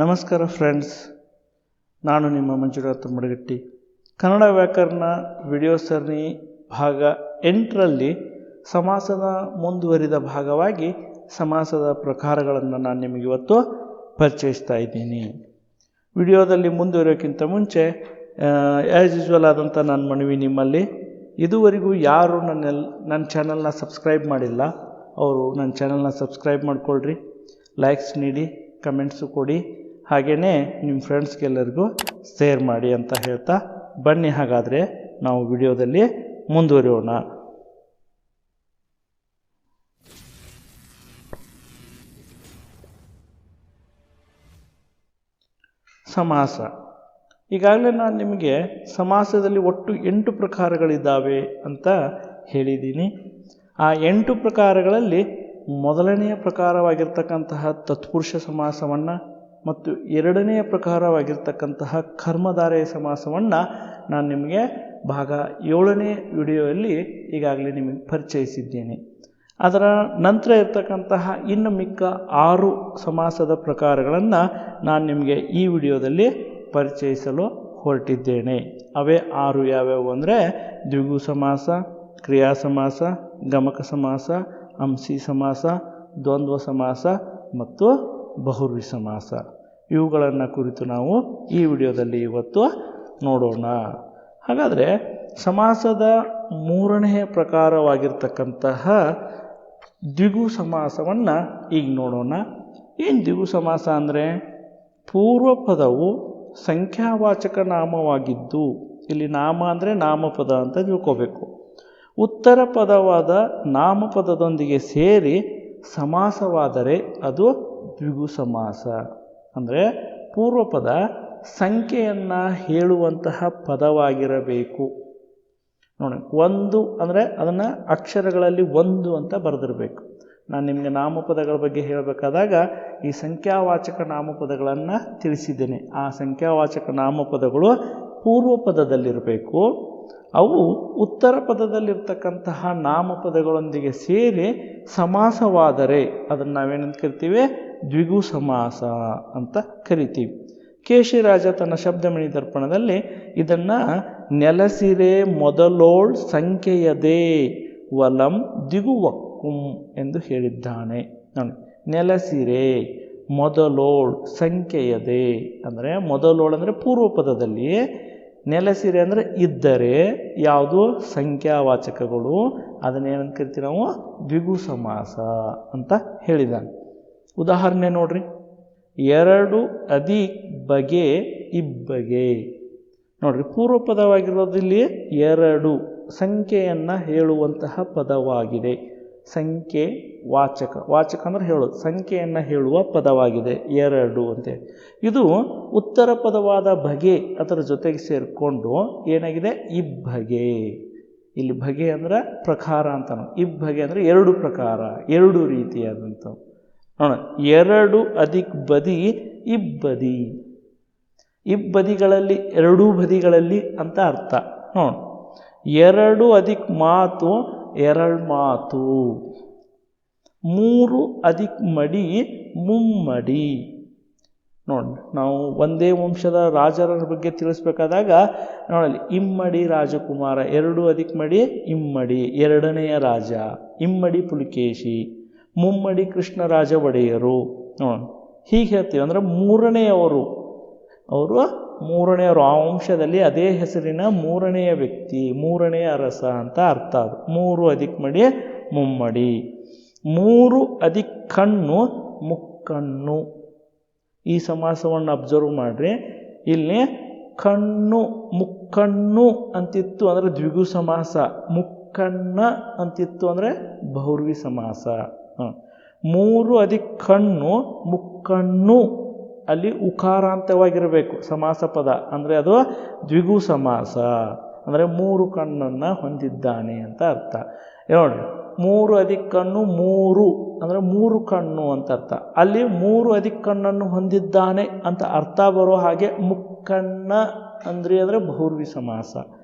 ನಮಸ್ಕಾರ ಫ್ರೆಂಡ್ಸ್, ನಾನು ನಿಮ್ಮ ಮಂಜುನಾಥ ಮಡಗಟ್ಟಿ. ಕನ್ನಡ ವ್ಯಾಕರಣ ವಿಡಿಯೋ ಸರಣಿ ಭಾಗ 8ರಲ್ಲಿ ಸಮಾಸದ ಮುಂದುವರಿದ ಭಾಗವಾಗಿ ಸಮಾಸದ ಪ್ರಕಾರಗಳನ್ನು ನಾನು ನಿಮಗೆ ಇವತ್ತು ಪರಿಚಯಿಸ್ತಾ ಇದ್ದೀನಿ. ವಿಡಿಯೋದಲ್ಲಿ ಮುಂದುವರಿಯೋಕ್ಕಿಂತ ಮುಂಚೆ ಆ್ಯಸ್ ಯೂಶ್ವಲ್ ಆದಂಥ ನನ್ನ ಮನವಿ ನಿಮ್ಮಲ್ಲಿ, ಇದುವರೆಗೂ ಯಾರು ನನ್ನ ಚಾನಲ್ನ ಸಬ್ಸ್ಕ್ರೈಬ್ ಮಾಡಿಲ್ಲ ಅವರು ನನ್ನ ಚಾನಲ್ನ ಸಬ್ಸ್ಕ್ರೈಬ್ ಮಾಡಿಕೊಳ್ಳ್ರಿ, ಲೈಕ್ಸ್ ನೀಡಿ, ಕಮೆಂಟ್ಸು ಕೊಡಿ, ಹಾಗೆಯೇ ನಿಮ್ಮ ಫ್ರೆಂಡ್ಸ್ಗೆಲ್ಲರಿಗೂ ಶೇರ್ ಮಾಡಿ ಅಂತ ಹೇಳ್ತಾ ಬನ್ನಿ. ಹಾಗಾದರೆ ನಾವು ವಿಡಿಯೋದಲ್ಲಿ ಮುಂದುವರಿಯೋಣ. ಸಮಾಸ. ಈಗಾಗಲೇ ನಾನು ನಿಮಗೆ ಸಮಾಸದಲ್ಲಿ ಒಟ್ಟು 8 ಪ್ರಕಾರಗಳಿದ್ದಾವೆ ಅಂತ ಹೇಳಿದ್ದೀನಿ. ಆ 8 ಪ್ರಕಾರಗಳಲ್ಲಿ ಮೊದಲನೆಯ ಪ್ರಕಾರವಾಗಿರ್ತಕ್ಕಂತಹ ತತ್ಪುರುಷ ಸಮಾಸವನ್ನು ಮತ್ತು ಎರಡನೆಯ ಪ್ರಕಾರವಾಗಿರ್ತಕ್ಕಂತಹ ಕರ್ಮಧಾರಯ ಸಮಾಸವನ್ನು ನಾನು ನಿಮಗೆ ಭಾಗ 7ನೇ ವಿಡಿಯೋದಲ್ಲಿ ಈಗಾಗಲೇ ನಿಮಗೆ ಪರಿಚಯಿಸಿದ್ದೇನೆ. ಅದರ ನಂತರ ಇರ್ತಕ್ಕಂತಹ ಇನ್ನು ಮಿಕ್ಕ 6 ಸಮಾಸದ ಪ್ರಕಾರಗಳನ್ನು ನಾನು ನಿಮಗೆ ಈ ವಿಡಿಯೋದಲ್ಲಿ ಪರಿಚಯಿಸಲು ಹೊರಟಿದ್ದೇನೆ. ಅವೇ 6 ಯಾವ್ಯಾವು ಅಂದರೆ ದ್ವಿಗು ಸಮಾಸ, ಕ್ರಿಯಾ ಸಮಾಸ, ಗಮಕ ಸಮಾಸ, ಅಂಶಿ ಸಮಾಸ, ದ್ವಂದ್ವ ಸಮಾಸ ಮತ್ತು ಬಹುರ್ವಿ ಸಮಾಸ. ಇವುಗಳನ್ನು ಕುರಿತು ನಾವು ಈ ವಿಡಿಯೋದಲ್ಲಿ ಇವತ್ತು ನೋಡೋಣ. ಹಾಗಾದರೆ ಸಮಾಸದ 3ನೇ ಪ್ರಕಾರವಾಗಿರ್ತಕ್ಕಂತಹ ದ್ವಿಗು ಸಮಾಸವನ್ನು ಈಗ ನೋಡೋಣ. ಏನು ದ್ವಿಗು ಸಮಾಸ ಅಂದರೆ, ಪೂರ್ವ ಪದವು ಸಂಖ್ಯಾವಾಚಕ ನಾಮವಾಗಿದ್ದು, ಇಲ್ಲಿ ನಾಮ ಅಂದರೆ ನಾಮಪದ ಅಂತ ತಿಳ್ಕೋಬೇಕು, ಉತ್ತರ ಪದವಾದ ನಾಮಪದದೊಂದಿಗೆ ಸೇರಿ ಸಮಾಸವಾದರೆ ಅದು ದ್ವಿಗು ಸಮಾಸ. ಅಂದರೆ ಪೂರ್ವಪದ ಸಂಖ್ಯೆಯನ್ನು ಹೇಳುವಂತಹ ಪದವಾಗಿರಬೇಕು. ನೋಡಿ, ಒಂದು ಅಂದರೆ ಅದನ್ನು ಅಕ್ಷರಗಳಲ್ಲಿ 1 ಅಂತ ಬರೆದಿರಬೇಕು. ನಾನು ನಿಮಗೆ ನಾಮಪದಗಳ ಬಗ್ಗೆ ಹೇಳಬೇಕಾದಾಗ ಈ ಸಂಖ್ಯಾವಾಚಕ ನಾಮಪದಗಳನ್ನು ತಿಳಿಸಿದ್ದೇನೆ. ಆ ಸಂಖ್ಯಾವಾಚಕ ನಾಮಪದಗಳು ಪೂರ್ವ ಪದದಲ್ಲಿರಬೇಕು. ಅವು ಉತ್ತರ ಪದದಲ್ಲಿರ್ತಕ್ಕಂತಹ ನಾಮಪದಗಳೊಂದಿಗೆ ಸೇರಿ ಸಮಾಸವಾದರೆ ಅದನ್ನು ನಾವೇನಂತ ಕರಿತೀವಿ? ದ್ವಿಗು ಸಮಾಸ ಅಂತ ಕರಿತೀವಿ. ಕೇಶಿರಾಜ ತನ್ನ ಶಬ್ದಮಣಿ ದರ್ಪಣದಲ್ಲಿ ಇದನ್ನು ನೆಲಸಿರೆ ಮೊದಲೋಳ್ ಸಂಖ್ಯೆಯದೇ ವಲಂ ದ್ವಿಗುವಕ್ಕುಂ ಎಂದು ಹೇಳಿದ್ದಾನೆ. ನೋಡಿ, ನೆಲಸಿರೆ ಮೊದಲೋಳ್ ಸಂಖ್ಯೆಯದೇ ಅಂದರೆ ಮೊದಲೋಳ್ ಅಂದರೆ ಪೂರ್ವ ಪದದಲ್ಲಿ, ನೆಲಸಿರೆ ಅಂದರೆ ಇದ್ದರೆ ಯಾವುದು ಸಂಖ್ಯಾವಾಚಕಗಳು, ಅದನ್ನೇನಂತ ಕರಿತೀವಿ ನಾವು? ದ್ವಿಗು ಸಮಾಸ ಅಂತ ಹೇಳಿದ್ದಾನೆ. ಉದಾಹರಣೆ ನೋಡ್ರಿ, 2 ಅಧಿಕ್ ಬಗೆ ಇಬ್ಬಗೆ. ನೋಡ್ರಿ, ಪೂರ್ವ ಪದವಾಗಿರೋದಿಲ್ಲಿ 2 ಸಂಖ್ಯೆಯನ್ನು ಹೇಳುವಂತಹ ಪದವಾಗಿದೆ. ಸಂಖ್ಯೆ ವಾಚಕ, ವಾಚಕ ಅಂದರೆ ಹೇಳೋದು, ಸಂಖ್ಯೆಯನ್ನು ಹೇಳುವ ಪದವಾಗಿದೆ 2 ಅಂತೇಳಿ. ಇದು ಉತ್ತರ ಪದವಾದ ಬಗೆ ಅದರ ಜೊತೆಗೆ ಸೇರಿಕೊಂಡು ಏನಾಗಿದೆ? ಇಬ್ಬಗೆ. ಇಲ್ಲಿ ಬಗೆ ಅಂದರೆ ಪ್ರಕಾರ ಅಂತ, ಇಬ್ಬಗೆ ಅಂದರೆ 2 ಪ್ರಕಾರ, 2 ರೀತಿಯಾದಂಥವು. ನೋಡ, 2 ಅಧಿಕ್ ಬದಿ ಇಬ್ಬದಿ. ಇಬ್ಬದಿಗಳಲ್ಲಿ 2 ಬದಿಗಳಲ್ಲಿ ಅಂತ ಅರ್ಥ. ನೋಡಿ, 2 ಅಧಿಕ್ ಮಾತು 2 ಮಾತು. 3 ಅಧಿಕ್ ಮಡಿ ಮುಮ್ಮಡಿ. ನೋಡಿ, ನಾವು ಒಂದೇ ವಂಶದ ರಾಜರ ಬಗ್ಗೆ ತಿಳಿಸ್ಬೇಕಾದಾಗ ನೋಡಲಿ, ಇಮ್ಮಡಿ ರಾಜಕುಮಾರ, 2 ಅಧಿಕ್ ಮಡಿ ಇಮ್ಮಡಿ, 2ನೆಯ ರಾಜ, ಇಮ್ಮಡಿ ಪುಲಿಕೇಶಿ, ಮುಮ್ಮಡಿ ಕೃಷ್ಣರಾಜ ಒಡೆಯರು. ನೋಡಿ, ಹೀಗೆ ಹೇಳ್ತೀವಿ. ಅಂದರೆ 3ನೇಯವರು, ಅವರು 3ನೇಯವರು, ಆ ವಂಶದಲ್ಲಿ ಅದೇ ಹೆಸರಿನ 3ನೇಯ ವ್ಯಕ್ತಿ, 3ನೇಯ ಅರಸ ಅಂತ ಅರ್ಥ. ಅದು 3 ಅಧಿಕ್ ಮಡಿ ಮುಮ್ಮಡಿ. 3 ಅಧಿಕ್ ಕಣ್ಣು ಮುಕ್ಕಣ್ಣು. ಈ ಸಮಾಸವನ್ನು ಅಬ್ಸರ್ವ್ ಮಾಡಿರಿ. ಇಲ್ಲಿ ಕಣ್ಣು ಮುಕ್ಕಣ್ಣು ಅಂತಿತ್ತು ಅಂದರೆ ದ್ವಿಗು ಸಮಾಸ, ಮುಕ್ಕಣ್ಣ ಅಂತಿತ್ತು ಅಂದರೆ ಬಹುರ್ವಿ ಸಮಾಸ. 3 ಅಧಿಕ್ ಕಣ್ಣು ಮುಕ್ಕಣ್ಣು, ಅಲ್ಲಿ ಉಕಾರಾಂತವಾಗಿರಬೇಕು ಸಮಾಸ ಪದ, ಅಂದರೆ ಅದು ದ್ವಿಗು ಸಮಾಸ. ಅಂದರೆ 3 ಕಣ್ಣನ್ನು ಹೊಂದಿದ್ದಾನೆ ಅಂತ ಅರ್ಥ. ನೋಡಿ, 3 ಅಧಿಕ್ ಕಣ್ಣು 3 ಅಂದರೆ 3 ಕಣ್ಣು ಅಂತ ಅರ್ಥ. ಅಲ್ಲಿ 3 ಅಧಿಕ್ ಕಣ್ಣನ್ನು ಹೊಂದಿದ್ದಾನೆ ಅಂತ ಅರ್ಥ ಬರೋ ಹಾಗೆ ಮುಕ್ಕಣ್ಣ ಅಂದರೆ ಬಹುರ್ವಿ ಸಮಾಸ.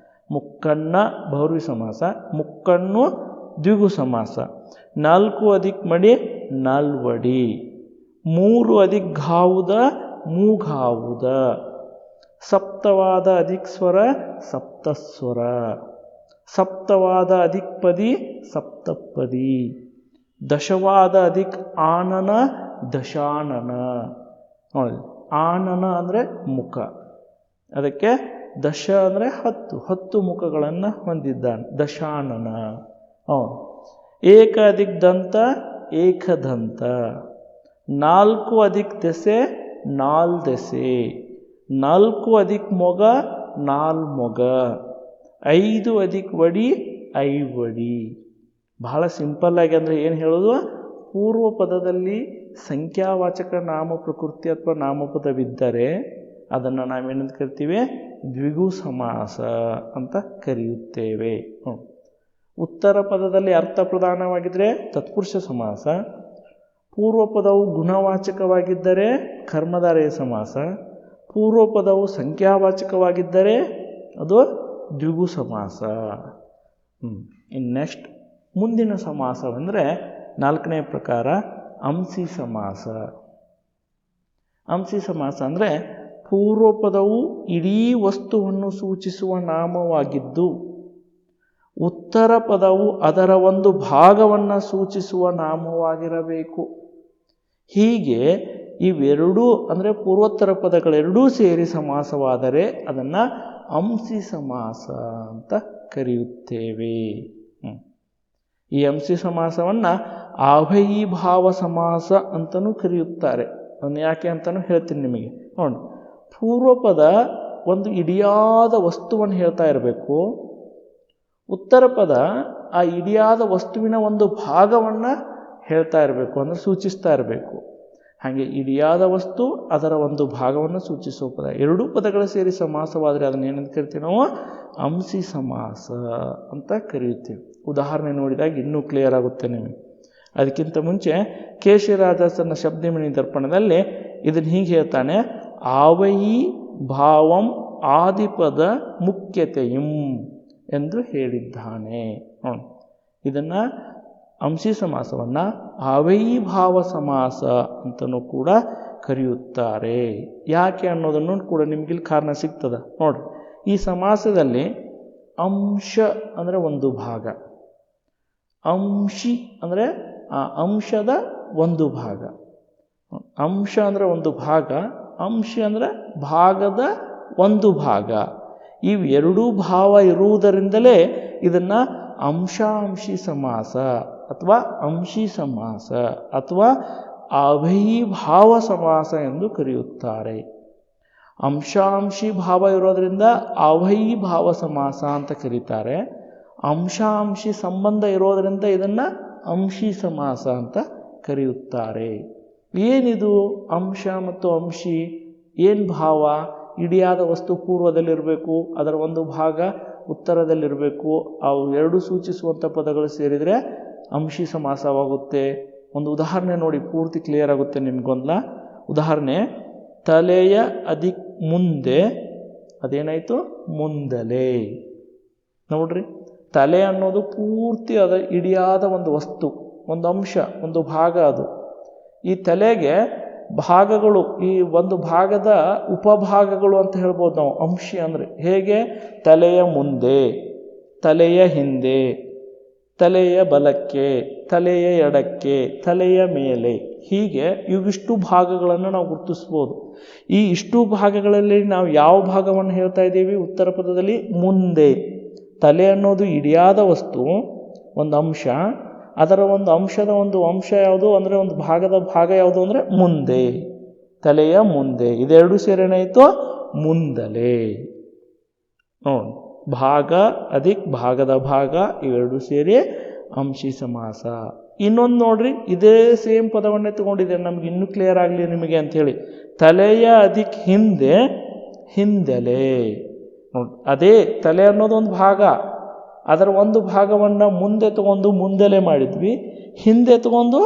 ಮುಕ್ಕಣ್ಣ ಬಹುರ್ವಿ ಸಮಾಸ, ಮುಕ್ಕಣ್ಣು ದ್ವಿಗು ಸಮಾಸ. 4 ಅಧಿಕ್ ಮಡಿ ನಾಲ್ವಡಿ. 3 ಅಧಿಕ್ ಘಾವುದ ಮೂಘಾವುದ. ಸಪ್ತವಾದ ಅಧಿಕ್ ಸ್ವರ ಸಪ್ತಸ್ವರ. ಸಪ್ತವಾದ ಅಧಿಕ್ ಪದಿ ಸಪ್ತಪದಿ. ದಶವಾದ ಅಧಿಕ್ ಆನನ ದಶಾನನ. ನೋಡಿ, ಆನನ ಅಂದರೆ ಮುಖ, ಅದಕ್ಕೆ ದಶ ಅಂದರೆ 10 ಮುಖಗಳನ್ನು ಹೊಂದಿದ್ದಾನೆ, ದಶಾನನ. ಏಕ ಅಧಿಕ್ ದಂತ ಏಕದಂತ. 4 ಅಧಿಕ್ ದೆಸೆ 4 ದೆಸೆ. 4 ಅಧಿಕ್ ಮೊಗ 4 ಮೊಗ. 5 ಅಧಿಕ್ ವಡಿ 5 ವಡಿ. ಬಹಳ ಸಿಂಪಲ್ ಆಗಿ ಅಂದರೆ ಏನು ಹೇಳೋದು, ಪೂರ್ವ ಪದದಲ್ಲಿ ಸಂಖ್ಯಾವಾಚಕ ನಾಮ ಪ್ರಕೃತಿ ಅಥವಾ ನಾಮಪದವಿದ್ದರೆ ಅದನ್ನು ನಾವೇನಂತ ಕರಿತೀವಿ, ದ್ವಿಗು ಸಮಾಸ ಅಂತ ಕರೆಯುತ್ತೇವೆ. ಉತ್ತರ ಪದದಲ್ಲಿ ಅರ್ಥ ಪ್ರಧಾನವಾಗಿದ್ದರೆ ತತ್ಪುರುಷ ಸಮಾಸ. ಪೂರ್ವ ಪದವು ಗುಣವಾಚಕವಾಗಿದ್ದರೆ ಕರ್ಮಧಾರಯ ಸಮಾಸ. ಪೂರ್ವ ಪದವು ಸಂಖ್ಯಾವಾಚಕವಾಗಿದ್ದರೆ ಅದು ದ್ವಿಗು ಸಮಾಸ. ಇನ್ನು ನೆಕ್ಸ್ಟ್ ಮುಂದಿನ ಸಮಾಸವೆಂದರೆ 4ನೇ ಪ್ರಕಾರ ಅಂಸಿ ಸಮಾಸ. ಅಂಸಿ ಸಮಾಸ ಅಂದರೆ ಪೂರ್ವ ಪದವು ಇಡೀ ವಸ್ತುವನ್ನು ಸೂಚಿಸುವ ನಾಮವಾಗಿದ್ದು ಉತ್ತರ ಪದವು ಅದರ ಒಂದು ಭಾಗವನ್ನು ಸೂಚಿಸುವ ನಾಮವಾಗಿರಬೇಕು. ಹೀಗೆ ಇವೆರಡೂ ಅಂದರೆ ಪೂರ್ವೋತ್ತರ ಪದಗಳೆರಡೂ ಸೇರಿ ಸಮಾಸವಾದರೆ ಅದನ್ನು ಅಂಸಿ ಸಮಾಸ ಅಂತ ಕರೆಯುತ್ತೇವೆ. ಈ ಅಂಸಿ ಸಮಾಸವನ್ನು ಆವಯೀಭಾವ ಸಮಾಸ ಅಂತಲೂ ಕರೆಯುತ್ತಾರೆ. ಅದನ್ನು ಯಾಕೆ ಅಂತಲೂ ಹೇಳ್ತೀನಿ ನಿಮಗೆ. ನೋಡಿ, ಪೂರ್ವ ಪದ ಒಂದು ಇಡಿಯಾದ ವಸ್ತುವನ್ನು ಹೇಳ್ತಾ ಇರಬೇಕು, ಉತ್ತರ ಪದ ಆ ಇಡಿಯಾದ ವಸ್ತುವಿನ ಒಂದು ಭಾಗವನ್ನು ಹೇಳ್ತಾ ಇರಬೇಕು, ಅಂದರೆ ಸೂಚಿಸ್ತಾ ಇರಬೇಕು. ಹಾಗೆ ಇಡಿಯಾದ ವಸ್ತು ಅದರ ಒಂದು ಭಾಗವನ್ನು ಸೂಚಿಸುವ ಪದ, ಎರಡೂ ಪದಗಳು ಸೇರಿ ಸಮಾಸವಾದರೆ ಅದನ್ನು ಏನಂತ ಕರಿತೀವಿ ನಾವು, ಅಂಸಿ ಸಮಾಸ ಅಂತ ಕರೆಯುತ್ತೇವೆ. ಉದಾಹರಣೆ ನೋಡಿದಾಗ ಇನ್ನೂ ಕ್ಲಿಯರ್ ಆಗುತ್ತೆ ನಿಮಗೆ. ಅದಕ್ಕಿಂತ ಮುಂಚೆ ಕೇಶಿರಾಜಾಸನ ಶಬ್ದಮಣಿ ದರ್ಪಣದಲ್ಲಿ ಇದನ್ನು ಹೀಗೆ ಹೇಳ್ತಾನೆ, ಆವಯಿ ಭಾವಂ ಆದಿಪದ ಮುಖ್ಯತೆಯಂ ಎಂದು ಹೇಳಿದ್ದಾನೆ. ಇದನ್ನು ಅಂಸಿ ಸಮಾಸವನ್ನು ಆವಯೀಭಾವ ಸಮಾಸ ಅಂತಲೂ ಕೂಡ ಕರೆಯುತ್ತಾರೆ. ಯಾಕೆ ಅನ್ನೋದನ್ನು ಕೂಡ ನಿಮಗಿಲ್ಲಿ ಕಾರಣ ಸಿಗ್ತದೆ ನೋಡ್ರಿ. ಈ ಸಮಾಸದಲ್ಲಿ ಅಂಶ ಅಂದರೆ ಒಂದು ಭಾಗ, ಅಂಶಿ ಅಂದರೆ ಆ ಅಂಶದ ಒಂದು ಭಾಗ. ಅಂಶ ಅಂದರೆ ಒಂದು ಭಾಗ, ಅಂಶಿ ಅಂದರೆ ಭಾಗದ ಒಂದು ಭಾಗ. ಇವೆರಡೂ ಭಾವ ಇರುವುದರಿಂದಲೇ ಇದನ್ನು ಅಂಶಾಂಶಿ ಸಮಾಸ ಅಥವಾ ಅಂಶಿ ಸಮಾಸ ಅಥವಾ ಆವಯೀಭಾವ ಸಮಾಸ ಎಂದು ಕರೆಯುತ್ತಾರೆ. ಅಂಶಾಂಶಿ ಭಾವ ಇರೋದರಿಂದ ಆವಯೀಭಾವ ಸಮಾಸ ಅಂತ ಕರೀತಾರೆ. ಅಂಶಾಂಶಿ ಸಂಬಂಧ ಇರೋದರಿಂದ ಇದನ್ನು ಅಂಶಿ ಸಮಾಸ ಅಂತ ಕರೆಯುತ್ತಾರೆ. ಏನಿದು ಅಂಶ ಮತ್ತು ಅಂಶಿ? ಏನು ಭಾವ? ಇಡಿಯಾದ ವಸ್ತು ಪೂರ್ವದಲ್ಲಿರಬೇಕು, ಅದರ ಒಂದು ಭಾಗ ಉತ್ತರದಲ್ಲಿರಬೇಕು. ಅವು ಎರಡು ಸೂಚಿಸುವಂಥ ಪದಗಳು ಸೇರಿದರೆ ಅಂಶಿ ಸಮಾಸವಾಗುತ್ತೆ. ಒಂದು ಉದಾಹರಣೆ ನೋಡಿ, ಪೂರ್ತಿ ಕ್ಲಿಯರ್ ಆಗುತ್ತೆ ನಿಮಗೊಂದ ಉದಾಹರಣೆ. ತಲೆಯ ಅಧಿಕ್ ಮುಂದೆ ಅದೇನಾಯಿತು, ಮುಂದಲೆ. ನೋಡ್ರಿ, ತಲೆ ಅನ್ನೋದು ಪೂರ್ತಿ ಅದ ಇಡಿಯಾದ ಒಂದು ವಸ್ತು, ಒಂದು ಅಂಶ, ಒಂದು ಭಾಗ. ಅದು ಈ ತಲೆಗೆ ಭಾಗಗಳು, ಈ ಒಂದು ಭಾಗದ ಉಪಭಾಗಗಳು ಅಂತ ಹೇಳ್ಬೋದು ನಾವು. ಅಂಶಿ ಅಂದರೆ ಹೇಗೆ? ತಲೆಯ ಮುಂದೆ, ತಲೆಯ ಹಿಂದೆ, ತಲೆಯ ಬಲಕ್ಕೆ, ತಲೆಯ ಎಡಕ್ಕೆ, ತಲೆಯ ಮೇಲೆ, ಹೀಗೆ ಇವಿಷ್ಟು ಭಾಗಗಳನ್ನು ನಾವು ಗುರುತಿಸ್ಬೋದು. ಈ ಇಷ್ಟು ಭಾಗಗಳಲ್ಲಿ ನಾವು ಯಾವ ಭಾಗವನ್ನು ಹೇಳ್ತಾ ಇದ್ದೀವಿ? ಉತ್ತರ ಪದದಲ್ಲಿ ಮುಂದೆ. ತಲೆ ಅನ್ನೋದು ಇಡಿಯಾದ ವಸ್ತು, ಒಂದು ಅಂಶ. ಅದರ ಒಂದು ಅಂಶದ ಒಂದು ಅಂಶ ಯಾವುದು ಅಂದರೆ ಒಂದು ಭಾಗದ ಭಾಗ ಯಾವುದು ಅಂದರೆ ಮುಂದೆ, ತಲೆಯ ಮುಂದೆ. ಇದೆರಡು ಸೇರೇನಾಯಿತು ಮುಂದಲೆ. ನೋಡಿ, ಭಾಗ ಅಧಿಕ್ ಭಾಗದ ಭಾಗ ಇವೆರಡು ಸೇರಿ ಅಂಶಿ ಸಮಾಸ. ಇನ್ನೊಂದು ನೋಡ್ರಿ, ಇದೇ ಸೇಮ್ ಪದವನ್ನೇ ತಗೊಂಡಿದ್ದೇನೆ ನಮ್ಗೆ ಇನ್ನೂ ಕ್ಲಿಯರ್ ಆಗಲಿ ನಿಮಗೆ ಅಂಥೇಳಿ. ತಲೆಯ ಅಧಿಕ್ ಹಿಂದೆ ಹಿಂದೆಲೆ. ನೋಡಿ, ಅದೇ ತಲೆ ಅನ್ನೋದು ಒಂದು ಭಾಗ, ಅದರ ಒಂದು ಭಾಗವನ್ನು ಮುಂದೆ ತಗೊಂಡು ಮುಂದೆಲೆ ಮಾಡಿದ್ವಿ, ಹಿಂದೆ ತಗೊಂಡು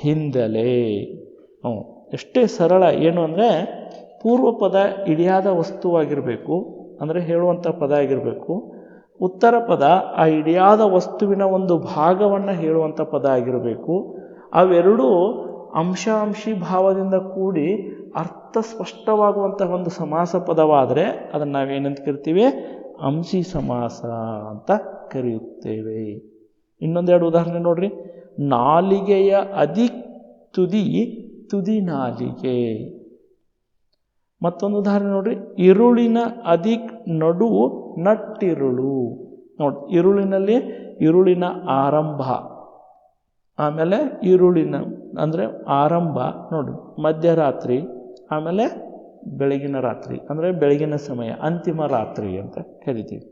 ಹಿಂದೆಲೆ. ಎಷ್ಟೇ ಸರಳ. ಏನು ಅಂದರೆ ಪೂರ್ವ ಪದ ಇಡಿಯಾದ ವಸ್ತುವಾಗಿರಬೇಕು, ಅಂದರೆ ಹೇಳುವಂಥ ಪದ ಆಗಿರಬೇಕು. ಉತ್ತರ ಪದ ಆ ಇಡಿಯಾದ ವಸ್ತುವಿನ ಒಂದು ಭಾಗವನ್ನು ಹೇಳುವಂಥ ಪದ ಆಗಿರಬೇಕು. ಅವೆರಡೂ ಅಂಶಾಂಶಿ ಭಾವದಿಂದ ಕೂಡಿ ಅರ್ಥ ಸ್ಪಷ್ಟವಾಗುವಂತಹ ಒಂದು ಸಮಾಸ ಪದವಾದರೆ ಅದನ್ನು ನಾವೇನಂತ ಕರಿತೀವಿ? ಅಂಶಿ ಸಮಾಸ ಅಂತ ಕರೆಯುತ್ತೇವೆ. ಇನ್ನೊಂದೆರಡು ಉದಾಹರಣೆ ನೋಡ್ರಿ. ನಾಲಿಗೆಯ ಅದಿಕ್ ತುದಿ ತುದಿ ನಾಲಿಗೆ. ಮತ್ತೊಂದು ಉದಾಹರಣೆ ನೋಡ್ರಿ. ಇರುಳಿನ ಅದಿಕ್ ನಡು ನಟ್ಟಿರುಳು. ನೋಡಿ, ಇರುಳಿನಲ್ಲಿ ಇರುಳಿನ ಆರಂಭ, ಆಮೇಲೆ ಇರುಳಿನ ಅಂದರೆ ಆರಂಭ ನೋಡಿ ಮಧ್ಯರಾತ್ರಿ, ಆಮೇಲೆ ಬೆಳಗಿನ ರಾತ್ರಿ ಅಂದರೆ ಬೆಳಗಿನ ಸಮಯ, ಅಂತಿಮ ರಾತ್ರಿ ಅಂತ ಕರಿತೀವಿ.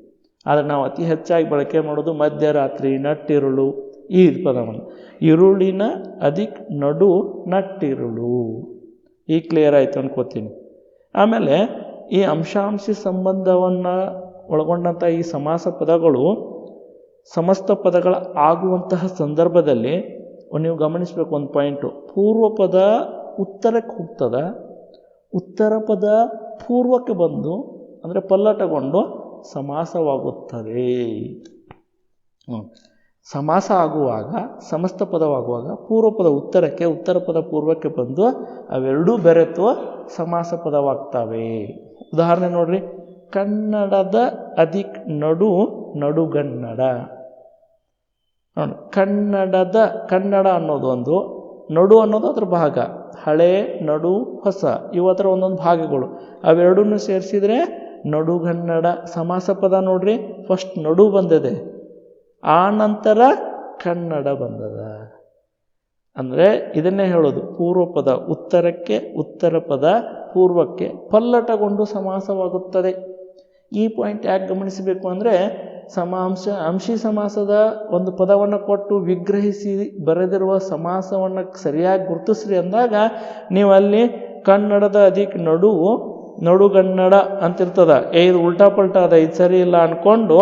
ಆದರೆ ನಾವು ಅತಿ ಹೆಚ್ಚಾಗಿ ಬಳಕೆ ಮಾಡೋದು ಮಧ್ಯರಾತ್ರಿ, ನಟ್ಟಿರುಳು ಈ ಪದವನ್ನು. ಇರುಳಿನ ಅದಿಕ್ ನಡು ನಟ್ಟಿರುಳು. ಈ ಕ್ಲಿಯರ್ ಆಯಿತು ಅನ್ಕೋತೀನಿ. ಆಮೇಲೆ ಈ ಅಂಶಾಂಶಿ ಸಂಬಂಧವನ್ನು ಒಳಗೊಂಡಂಥ ಈ ಸಮಾಸ ಪದಗಳು ಸಮಸ್ತ ಪದಗಳ ಆಗುವಂತಹ ಸಂದರ್ಭದಲ್ಲಿ ನೀವು ಗಮನಿಸಬೇಕು ಒಂದು ಪಾಯಿಂಟು. ಪೂರ್ವ ಪದ ಉತ್ತರಕ್ಕೆ ಹೋಗ್ತದ, ಉತ್ತರ ಪದ ಪೂರ್ವಕ್ಕೆ ಬಂದು ಅಂದರೆ ಪಲ್ಲಟಗೊಂಡು ಸಮಾಸವಾಗುತ್ತದೆ. ಸಮಾಸ ಆಗುವಾಗ, ಸಮಸ್ತ ಪದವಾಗುವಾಗ ಪೂರ್ವ ಪದ ಉತ್ತರಕ್ಕೆ, ಉತ್ತರ ಪದ ಪೂರ್ವಕ್ಕೆ ಬಂದು ಅವೆರಡೂ ಬೆರೆತು ಸಮಾಸ ಪದವಾಗ್ತವೆ. ಉದಾಹರಣೆ ನೋಡ್ರಿ. ಕನ್ನಡದ ಅದಿಕ್ ನಡು ನಡುಗನ್ನಡ. ನೋಡಿ, ಕನ್ನಡದ, ಕನ್ನಡ ಅನ್ನೋದು ಒಂದು, ನಡು ಅನ್ನೋದು ಅದರ ಭಾಗ, ಹಳೆ ನಡು ಹೊಸ ಇವು ಅದರ ಒಂದೊಂದು ಭಾಗಗಳು. ಅವೆರಡನ್ನೂ ಸೇರಿಸಿದರೆ ನಡುಗನ್ನಡ ಸಮಾಸ ಪದ. ನೋಡ್ರಿ, ಫಸ್ಟ್ ನಡು ಬಂದಿದೆ, ಆ ನಂತರ ಕನ್ನಡ ಬಂದದ. ಅಂದರೆ ಇದನ್ನೇ ಹೇಳೋದು, ಪೂರ್ವ ಪದ ಉತ್ತರಕ್ಕೆ, ಉತ್ತರ ಪದ ಪೂರ್ವಕ್ಕೆ ಪಲ್ಲಟಗೊಂಡು ಸಮಾಸವಾಗುತ್ತದೆ. ಈ ಪಾಯಿಂಟ್ ಯಾಕೆ ಗಮನಿಸಬೇಕು ಅಂದರೆ, ಅಂಶಿ ಸಮಾಸದ ಒಂದು ಪದವನ್ನು ಕೊಟ್ಟು ವಿಗ್ರಹಿಸಿ ಬರೆದಿರುವ ಸಮಾಸವನ್ನು ಸರಿಯಾಗಿ ಗುರುತಿಸ್ರಿ ಅಂದಾಗ ನೀವು ಅಲ್ಲಿ ಕನ್ನಡದ ಅದಿಕ್ ನಡು ನಡುಗನ್ನಡ ಅಂತಿರ್ತದ, ಇದು ಉಲ್ಟಾ ಪಲ್ಟಾ ಅದ, ಇದು ಸರಿ ಇಲ್ಲ ಅಂದ್ಕೊಂಡು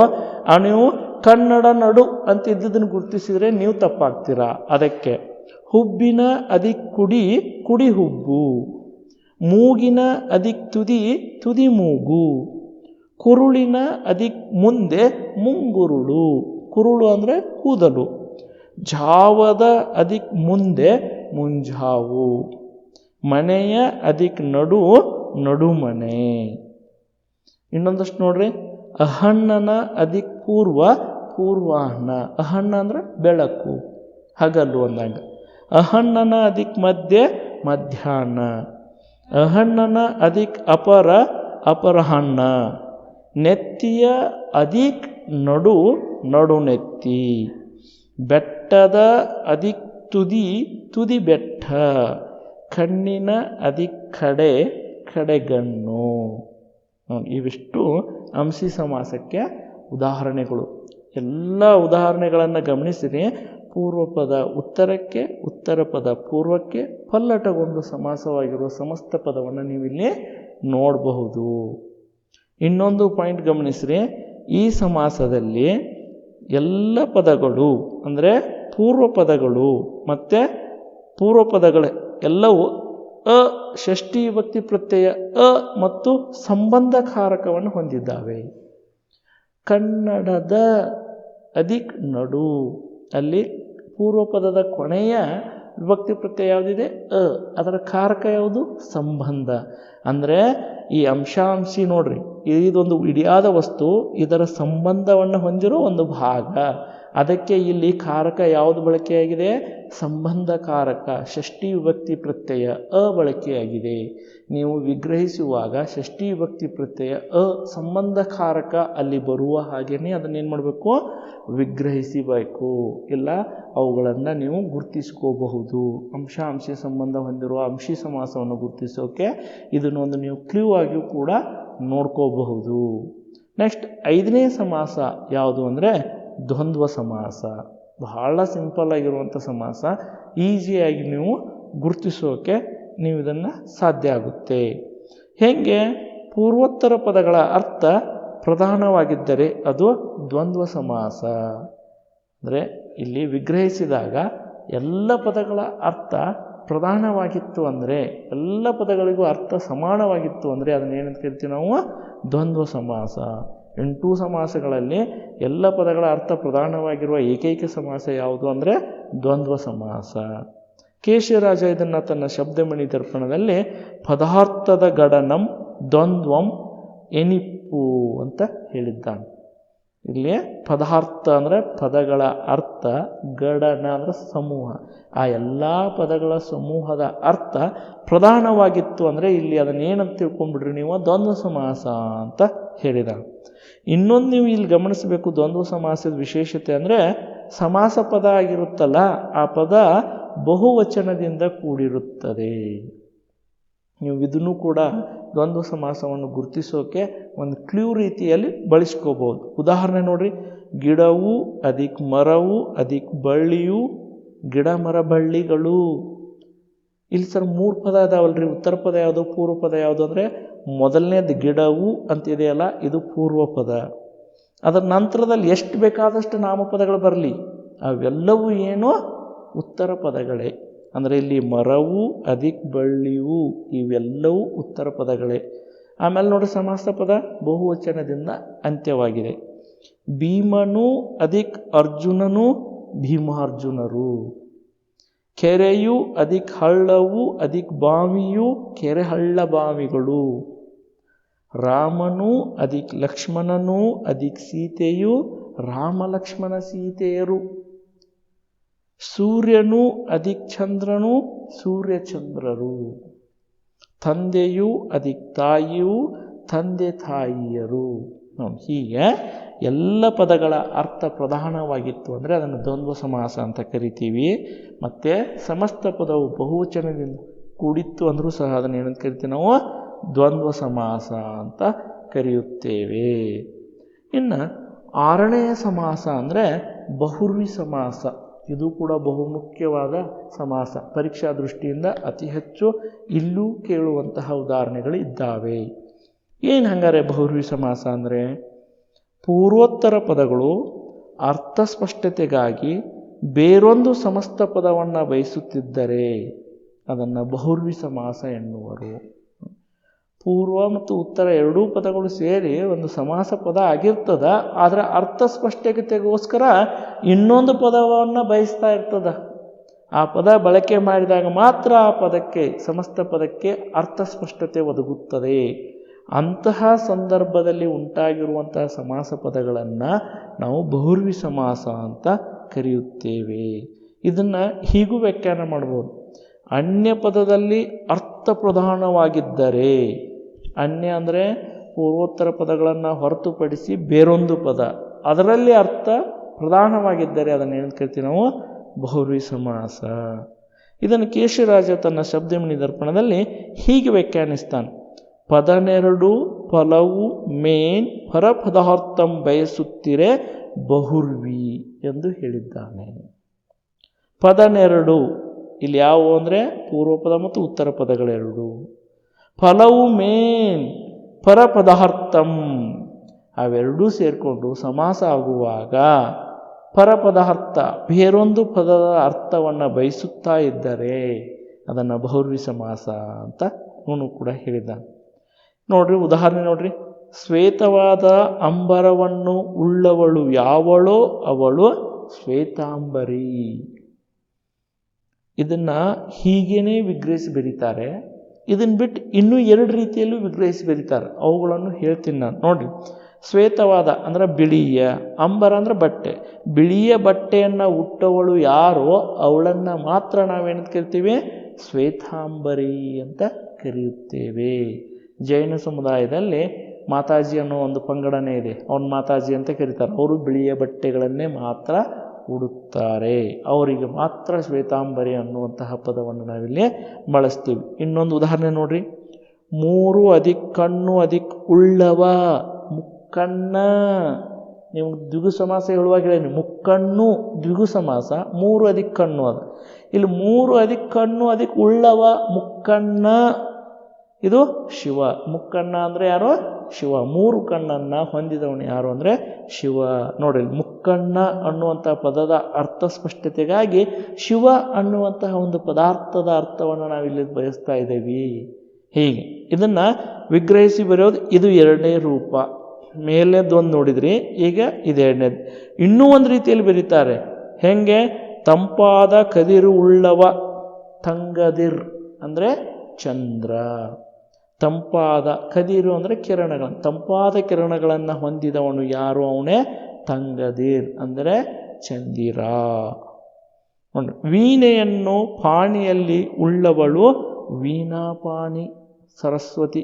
ನೀವು ಕನ್ನಡ ನಡು ಅಂತ ಇದ್ದದನ್ನು ಗುರುತಿಸಿದರೆ ನೀವು ತಪ್ಪಾಗ್ತೀರಾ. ಅದಕ್ಕೆ ಹುಬ್ಬಿನ ಅದಿಕ್ ಕುಡಿ ಕುಡಿ ಹುಬ್ಬು, ಮೂಗಿನ ಅದಿಕ್ ತುದಿ ತುದಿ ಮೂಗು, ಕುರುಳಿನ ಅದಿಕ್ ಮುಂದೆ ಮುಂಗುರುಳು. ಕುರುಳು ಅಂದರೆ ಕೂದಲು. ಝಾವದ ಅದಿಕ್ ಮುಂದೆ ಮುಂಜಾವು, ಮನೆಯ ಅದಿಕ್ ನಡು ನಡುಮನೆ. ಇನ್ನೊಂದಷ್ಟು ನೋಡ್ರಿ. ಅಹಣ್ಣನ ಅದಿಕ್ ಪೂರ್ವ ಪೂರ್ವಾಹ್ನ. ಅಹಣ್ಣ ಅಂದರೆ ಬೆಳಕು, ಹಗಲು ಅಂದಂಗೆ. ಅಹಣ್ಣನ ಅದಿಕ್ ಮಧ್ಯೆ ಮಧ್ಯಾಹ್ನ, ಅಹಣ್ಣನ ಅದಿಕ್ ಅಪರ ಅಪರಾಹ್ನ, ನೆತ್ತಿಯ ಅದಿಕ್ ನಡು ನಡುನೆತ್ತಿ, ಬೆಟ್ಟದ ಅದಿಕ್ ತುದಿ ತುದಿ ಬೆಟ್ಟ, ಕಣ್ಣಿನ ಅದಿಕ್ ಕಡೆ ಕಡೆಗಣ್ಣು. ಇವಿಷ್ಟು ಅಂಶಿ ಸಮಾಸಕ್ಕೆ ಉದಾಹರಣೆಗಳು. ಎಲ್ಲ ಉದಾಹರಣೆಗಳನ್ನು ಗಮನಿಸಿರಿ. ಪೂರ್ವ ಪದ ಉತ್ತರಕ್ಕೆ, ಉತ್ತರ ಪದ ಪೂರ್ವಕ್ಕೆ ಪಲ್ಲಟಗೊಂಡು ಸಮಾಸವಾಗಿರುವ ಸಮಸ್ತ ಪದವನ್ನು ನೀವಿಲ್ಲಿ ನೋಡಬಹುದು. ಇನ್ನೊಂದು ಪಾಯಿಂಟ್ ಗಮನಿಸ್ರಿ. ಈ ಸಮಾಸದಲ್ಲಿ ಎಲ್ಲ ಪದಗಳು ಅಂದರೆ ಪೂರ್ವ ಪದಗಳು ಮತ್ತು ಪೂರ್ವ ಪದಗಳ ಎಲ್ಲವೂ ಷಷ್ಠಿ ವಿಭಕ್ತಿ ಪ್ರತ್ಯಯ ಮತ್ತು ಸಂಬಂಧಕಾರಕವನ್ನು ಹೊಂದಿದ್ದಾವೆ. ಕನ್ನಡದ ಅದಿಕ್ ನಡು, ಅಲ್ಲಿ ಪೂರ್ವ ಪದದ ಕೊನೆಯ ವಿಭಕ್ತಿ ಪ್ರತ್ಯಯ ಯಾವುದಿದೆ? ಅದರ ಕಾರಕ ಯಾವುದು? ಸಂಬಂಧ. ಅಂದರೆ ಈ ಅಂಶಾಂಶಿ ನೋಡ್ರಿ, ಇದೊಂದು ಇಡಿಯಾದ ವಸ್ತು, ಇದರ ಸಂಬಂಧವನ್ನು ಹೊಂದಿರೋ ಒಂದು ಭಾಗ. ಅದಕ್ಕೆ ಇಲ್ಲಿ ಕಾರಕ ಯಾವುದು ಬಳಕೆಯಾಗಿದೆ? ಸಂಬಂಧ ಕಾರಕ, ಷಷ್ಠಿ ವಿಭಕ್ತಿ ಪ್ರತ್ಯಯ ಬಳಕೆಯಾಗಿದೆ. ನೀವು ವಿಗ್ರಹಿಸುವಾಗ ಷಷ್ಠಿ ವಿಭಕ್ತಿ ಪ್ರತ್ಯಯ ಸಂಬಂಧ ಕಾರಕ ಅಲ್ಲಿ ಬರುವ ಹಾಗೆಯೇ ಅದನ್ನೇನು ಮಾಡಬೇಕು? ವಿಗ್ರಹಿಸಬೇಕು. ಇಲ್ಲ ಅವುಗಳನ್ನು ನೀವು ಗುರುತಿಸ್ಕೋಬಹುದು. ಅಂಶಿ ಸಂಬಂಧ ಹೊಂದಿರುವ ಅಂಶಿ ಸಮಾಸವನ್ನು ಗುರುತಿಸೋಕೆ ಇದನ್ನೊಂದು ನೀವು ಕ್ಲೂ ಆಗಿಯೂ ಕೂಡ ನೋಡ್ಕೋಬಹುದು. ನೆಕ್ಸ್ಟ್ 5ನೇ ಸಮಾಸ ಯಾವುದು ಅಂದರೆ ದ್ವಂದ್ವ ಸಮಾಸ. ಬಹಳ ಸಿಂಪಲ್ ಆಗಿರುವಂಥ ಸಮಾಸ. ಈಸಿಯಾಗಿ ನೀವು ಗುರುತಿಸೋಕೆ ನೀವು ಇದನ್ನು ಸಾಧ್ಯ ಆಗುತ್ತೆ. ಹೇಗೆ? ಪೂರ್ವೋತ್ತರ ಪದಗಳ ಅರ್ಥ ಪ್ರಧಾನವಾಗಿದ್ದರೆ ಅದು ದ್ವಂದ್ವ ಸಮಾಸ. ಅಂದರೆ ಇಲ್ಲಿ ವಿಗ್ರಹಿಸಿದಾಗ ಎಲ್ಲ ಪದಗಳ ಅರ್ಥ ಪ್ರಧಾನವಾಗಿತ್ತು ಅಂದರೆ, ಎಲ್ಲ ಪದಗಳಿಗೂ ಅರ್ಥ ಸಮಾನವಾಗಿತ್ತು ಅಂದರೆ ಅದನ್ನೇನಂತ ಕರಿತೀವಿ ನಾವು? ದ್ವಂದ್ವ ಸಮಾಸ. 8 ಸಮಾಸಗಳಲ್ಲಿ ಎಲ್ಲ ಪದಗಳ ಅರ್ಥ ಪ್ರಧಾನವಾಗಿರುವ ಏಕೈಕ ಸಮಾಸ ಯಾವುದು ಅಂದರೆ ದ್ವಂದ್ವ ಸಮಾಸ. ಕೇಶಿರಾಜ ಇದನ್ನು ತನ್ನ ಶಬ್ದಮಣಿ ದರ್ಪಣದಲ್ಲಿ ಪದಾರ್ಥದ ಗಡನಂ ದ್ವಂದ್ವಂ ಎನಿಪ್ಪು ಅಂತ ಹೇಳಿದ್ದಾನೆ. ಇಲ್ಲಿ ಪದಾರ್ಥ ಅಂದರೆ ಪದಗಳ ಅರ್ಥ, ಗಡನ ಅಂದರೆ ಸಮೂಹ, ಆ ಎಲ್ಲ ಪದಗಳ ಸಮೂಹದ ಅರ್ಥ ಪ್ರಧಾನವಾಗಿತ್ತು ಅಂದರೆ ಇಲ್ಲಿ ಅದನ್ನೇನಂತ ತಿಳ್ಕೊಂಡ್ಬಿಡ್ರಿ ನೀವು, ದ್ವಂದ್ವ ಸಮಾಸ ಅಂತ ಹೇಳಿದ. ಇನ್ನೊಂದು ನೀವು ಇಲ್ಲಿ ಗಮನಿಸಬೇಕು, ದ್ವಂದ್ವ ಸಮಾಸದ ವಿಶೇಷತೆ ಅಂದರೆ ಸಮಾಸ ಪದ ಆಗಿರುತ್ತಲ್ಲ, ಆ ಪದ ಬಹುವಚನದಿಂದ ಕೂಡಿರುತ್ತದೆ. ನೀವು ಇದನ್ನು ಕೂಡ ದ್ವಂದ್ವ ಸಮಾಸವನ್ನು ಗುರುತಿಸೋಕೆ ಒಂದು ಕ್ಲೂ ರೀತಿಯಲ್ಲಿ ಬಳಸ್ಕೋಬಹುದು. ಉದಾಹರಣೆ ನೋಡ್ರಿ, ಗಿಡವು ಅಧಿಕ್ ಮರವು ಅಧಿಕ್ ಬಳ್ಳಿಯು, ಗಿಡ ಮರ ಬಳ್ಳಿಗಳು. ಇಲ್ಲಿ ಸರ್ 3 ಪದ ಅದಾವಲ್ರಿ, ಉತ್ತರ ಪದ ಯಾವುದು, ಪೂರ್ವ ಪದ ಯಾವುದು ಅಂದರೆ ಮೊದಲನೇದು ಗಿಡವು ಅಂತಿದೆಯಲ್ಲ, ಇದು ಪೂರ್ವ ಪದ. ಅದರ ನಂತರದಲ್ಲಿ ಎಷ್ಟು ಬೇಕಾದಷ್ಟು ನಾಮಪದಗಳು ಬರಲಿ, ಅವೆಲ್ಲವೂ ಏನೋ ಉತ್ತರ ಪದಗಳೇ. ಅಂದರೆ ಇಲ್ಲಿ ಮರವು ಅಧಿಕ್ ಬಳ್ಳಿಯು ಇವೆಲ್ಲವೂ ಉತ್ತರ ಪದಗಳೇ. ಆಮೇಲೆ ನೋಡಿ, ಸಮಾಸ ಪದ ಬಹುವಚನದಿಂದ ಅಂತ್ಯವಾಗಿದೆ. ಭೀಮನು ಅಧಿಕ್ ಅರ್ಜುನನು ಭೀಮಾರ್ಜುನರು. ಕೆರೆಯು ಅಧಿಕ್ ಹಳ್ಳವು ಅಧಿಕ್ ಬಾವಿಯು ಕೆರೆ ಹಳ್ಳ ಬಾವಿಗಳು. ರಾಮನು ಅಧಿಕ್ ಲಕ್ಷ್ಮಣನು ಅಧಿಕ್ ಸೀತೆಯು ರಾಮ ಲಕ್ಷ್ಮಣ ಸೀತೆಯರು. ಸೂರ್ಯನು ಅಧಿಕ್ ಚಂದ್ರನು ಸೂರ್ಯಚಂದ್ರರು. ತಂದೆಯು ಅಧಿಕ್ ತಾಯಿಯು ತಂದೆ ತಾಯಿಯರು. ಹೀಗೆ ಎಲ್ಲ ಪದಗಳ ಅರ್ಥ ಪ್ರಧಾನವಾಗಿತ್ತು ಅಂದರೆ ಅದನ್ನು ದ್ವಂದ್ವ ಸಮಾಸ ಅಂತ ಕರಿತೀವಿ. ಮತ್ತು ಸಮಸ್ತ ಪದವು ಬಹುವಚನದಿಂದ ಕೂಡಿತ್ತು ಅಂದರೂ ಸಹ ಅದನ್ನು ಏನಂತ ಕರಿತೀವಿ ನಾವು, ದ್ವಂದ್ವ ಸಮಾಸ ಅಂತ ಕರೆಯುತ್ತೇವೆ. ಇನ್ನು 6ನೆಯ ಸಮಾಸ ಅಂದರೆ ಬಹುರ್ವಿ ಸಮಾಸ. ಇದು ಕೂಡ ಬಹುಮುಖ್ಯವಾದ ಸಮಾಸ. ಪರೀಕ್ಷಾ ದೃಷ್ಟಿಯಿಂದ ಅತಿ ಹೆಚ್ಚು ಇಲ್ಲೂ ಕೇಳುವಂತಹ ಉದಾಹರಣೆಗಳು ಇದ್ದಾವೆ. ಏನು ಹಂಗಾರೆ ಬಹುರ್ವಿ ಸಮಾಸ ಅಂದರೆ, ಪೂರ್ವೋತ್ತರ ಪದಗಳು ಅರ್ಥಸ್ಪಷ್ಟತೆಗಾಗಿ ಬೇರೊಂದು ಸಮಸ್ತ ಪದವನ್ನು ಬಯಸುತ್ತಿದ್ದರೆ ಅದನ್ನು ಬಹುರ್ವಿ ಸಮಾಸ ಎನ್ನುವರು. ಪೂರ್ವ ಮತ್ತು ಉತ್ತರ ಎರಡೂ ಪದಗಳು ಸೇರಿ ಒಂದು ಸಮಾಸ ಪದ ಆಗಿರ್ತದ, ಆದರೆ ಅರ್ಥಸ್ಪಷ್ಟತೆಗೋಸ್ಕರ ಇನ್ನೊಂದು ಪದವನ್ನು ಬಯಸ್ತಾ ಇರ್ತದ. ಆ ಪದ ಬಳಕೆ ಮಾಡಿದಾಗ ಮಾತ್ರ ಆ ಪದಕ್ಕೆ, ಸಮಸ್ತ ಪದಕ್ಕೆ ಅರ್ಥಸ್ಪಷ್ಟತೆ ಒದಗುತ್ತದೆ. ಅಂತಹ ಸಂದರ್ಭದಲ್ಲಿ ಉಂಟಾಗಿರುವಂತಹ ಸಮಾಸ ಪದಗಳನ್ನು ನಾವು ಬಹುರ್ವಿ ಸಮಾಸ ಅಂತ ಕರೆಯುತ್ತೇವೆ. ಇದನ್ನು ಹೀಗೂ ವ್ಯಾಖ್ಯಾನ ಮಾಡ್ಬೋದು. ಅನ್ಯ ಪದದಲ್ಲಿ ಅರ್ಥ ಪ್ರಧಾನವಾಗಿದ್ದರೆ, ಅನ್ಯ ಅಂದರೆ ಪೂರ್ವೋತ್ತರ ಪದಗಳನ್ನು ಹೊರತುಪಡಿಸಿ ಬೇರೊಂದು ಪದ, ಅದರಲ್ಲಿ ಅರ್ಥ ಪ್ರಧಾನವಾಗಿದ್ದರೆ ಅದನ್ನು ಏನು ಕರಿತೀವಿ ನಾವು, ಬಹುರ್ವಿ ಸಮಾಸ. ಇದನ್ನು ಕೇಶಿರಾಜ ತನ್ನ ಶಬ್ದಮಣಿ ದರ್ಪಣದಲ್ಲಿ ಹೀಗೆ ವ್ಯಾಖ್ಯಾನಿಸ್ತಾನೆ. ಪದನೆರಡು ಫಲವು ಮೇನ್ ಪರಪದಾರ್ಥಂ ಬಯಸುತ್ತಿರೆ ಬಹುರ್ವಿ ಎಂದು ಹೇಳಿದ್ದಾನೆ. ಪದನೆರಡು ಇಲ್ಲಿ ಯಾವುವು ಅಂದರೆ ಪೂರ್ವಪದ ಮತ್ತು ಉತ್ತರ ಪದಗಳೆರಡು. ಫಲವು ಮೇನ್ ಪರಪದಾರ್ಥಂ, ಅವೆರಡೂ ಸೇರಿಕೊಂಡು ಸಮಾಸ ಆಗುವಾಗ ಪರಪದಾರ್ಥ ಬೇರೊಂದು ಪದದ ಅರ್ಥವನ್ನು ಬಯಸುತ್ತಾ ಇದ್ದರೆ ಅದನ್ನು ಬಹುರ್ವಿ ಸಮಾಸ ಅಂತ ಇವನು ಕೂಡ ಹೇಳಿದ. ನೋಡ್ರಿ, ಉದಾಹರಣೆ ನೋಡ್ರಿ, ಶ್ವೇತವಾದ ಅಂಬರವನ್ನು ಉಳ್ಳವಳು ಯಾವಳೋ ಅವಳು ಶ್ವೇತಾಂಬರಿ. ಇದನ್ನು ಹೀಗೇನೆ ವಿಗ್ರಹಿಸಿ ಬರೀತಾರೆ. ಇದನ್ನು ಬಿಟ್ಟು ಇನ್ನೂ 2 ರೀತಿಯಲ್ಲೂ ವಿಗ್ರಹಿಸಿ ಬರೀತಾರೆ. ಅವುಗಳನ್ನು ಹೇಳ್ತೀನಿ ನಾನು. ನೋಡ್ರಿ, ಶ್ವೇತವಾದ ಅಂದರೆ ಬಿಳಿಯ, ಅಂಬರ ಅಂದರೆ ಬಟ್ಟೆ. ಬಿಳಿಯ ಬಟ್ಟೆಯನ್ನು ಉಟ್ಟವಳು ಯಾರೋ ಅವಳನ್ನು ಮಾತ್ರ ನಾವೇನಂತ ಕರಿತೀವಿ, ಶ್ವೇತಾಂಬರಿ ಅಂತ ಕರೆಯುತ್ತೇವೆ. ಜೈನ ಸಮುದಾಯದಲ್ಲಿ ಮಾತಾಜಿ ಅನ್ನೋ ಒಂದು ಪಂಗಡನೇ ಇದೆ, ಅವನು ಮಾತಾಜಿ ಅಂತ ಕರೀತಾರೆ. ಅವರು ಬಿಳಿಯ ಬಟ್ಟೆಗಳನ್ನೇ ಮಾತ್ರ ಉಡುತ್ತಾರೆ, ಅವರಿಗೆ ಮಾತ್ರ ಶ್ವೇತಾಂಬರಿ ಅನ್ನುವಂತಹ ಪದವನ್ನು ನಾವಿಲ್ಲಿ ಬಳಸ್ತೀವಿ. ಇನ್ನೊಂದು ಉದಾಹರಣೆ ನೋಡ್ರಿ, 3 ಅಧಿಕ್ ಕಣ್ಣು ಅಧಿಕ್ ಉಳ್ಳವ ಮುಕ್ಕಣ್ಣ. ನೀವು ದ್ವಿಗು ಸಮಾಸ ಹೇಳುವಾಗ ಹೇಳಿ, ಮುಕ್ಕಣ್ಣು ದ್ವಿಗು ಸಮಾಸ, 3 ಅಧಿಕ್ ಕಣ್ಣು ಅದ. ಇಲ್ಲಿ 3 ಅಧಿಕ್ ಕಣ್ಣು ಅಧಿಕ್ ಉಳ್ಳವ ಮುಕ್ಕಣ್ಣ, ಇದು ಶಿವ. ಮುಕ್ಕಣ್ಣ ಅಂದರೆ ಯಾರು, ಶಿವ. 3 ಕಣ್ಣನ್ನು ಹೊಂದಿದವನು ಯಾರು ಅಂದರೆ ಶಿವ. ನೋಡಿ, ಮುಕ್ಕಣ್ಣ ಅನ್ನುವಂಥ ಪದದ ಅರ್ಥ ಸ್ಪಷ್ಟತೆಗಾಗಿ ಶಿವ ಅನ್ನುವಂತಹ ಒಂದು ಪದಾರ್ಥದ ಅರ್ಥವನ್ನು ನಾವಿಲ್ಲಿ ಬಯಸ್ತಾ ಇದ್ದೇವೆ. ಹೀಗೆ ಇದನ್ನು ವಿಗ್ರಹಿಸಿ ಬರೆಯೋದು ಇದು 2ನೇ ರೂಪ. ಮೇಲೆದೊಂದು ನೋಡಿದ್ರಿ, ಈಗ ಇದು 2ನೇದು. ಇನ್ನೂ ಒಂದು ರೀತಿಯಲ್ಲಿ ಬರೀತಾರೆ. ಹೆಂಗೆ, ತಂಪಾದ ಕದಿರು ಉಳ್ಳವ ತಂಗದಿರ್ ಅಂದರೆ ಚಂದ್ರ. ತಂಪಾದ ಕದಿರು ಅಂದರೆ ಕಿರಣಗಳು, ತಂಪಾದ ಕಿರಣಗಳನ್ನು ಹೊಂದಿದವನು ಯಾರು? ಅವನೇ ತಂಗದಿರ್ ಅಂದರೆ ಚಂದಿರ. ವೀಣೆಯನ್ನು ಪಾಣಿಯಲ್ಲಿ ಉಳ್ಳವಳು ವೀಣಾಪಾಣಿ ಸರಸ್ವತಿ.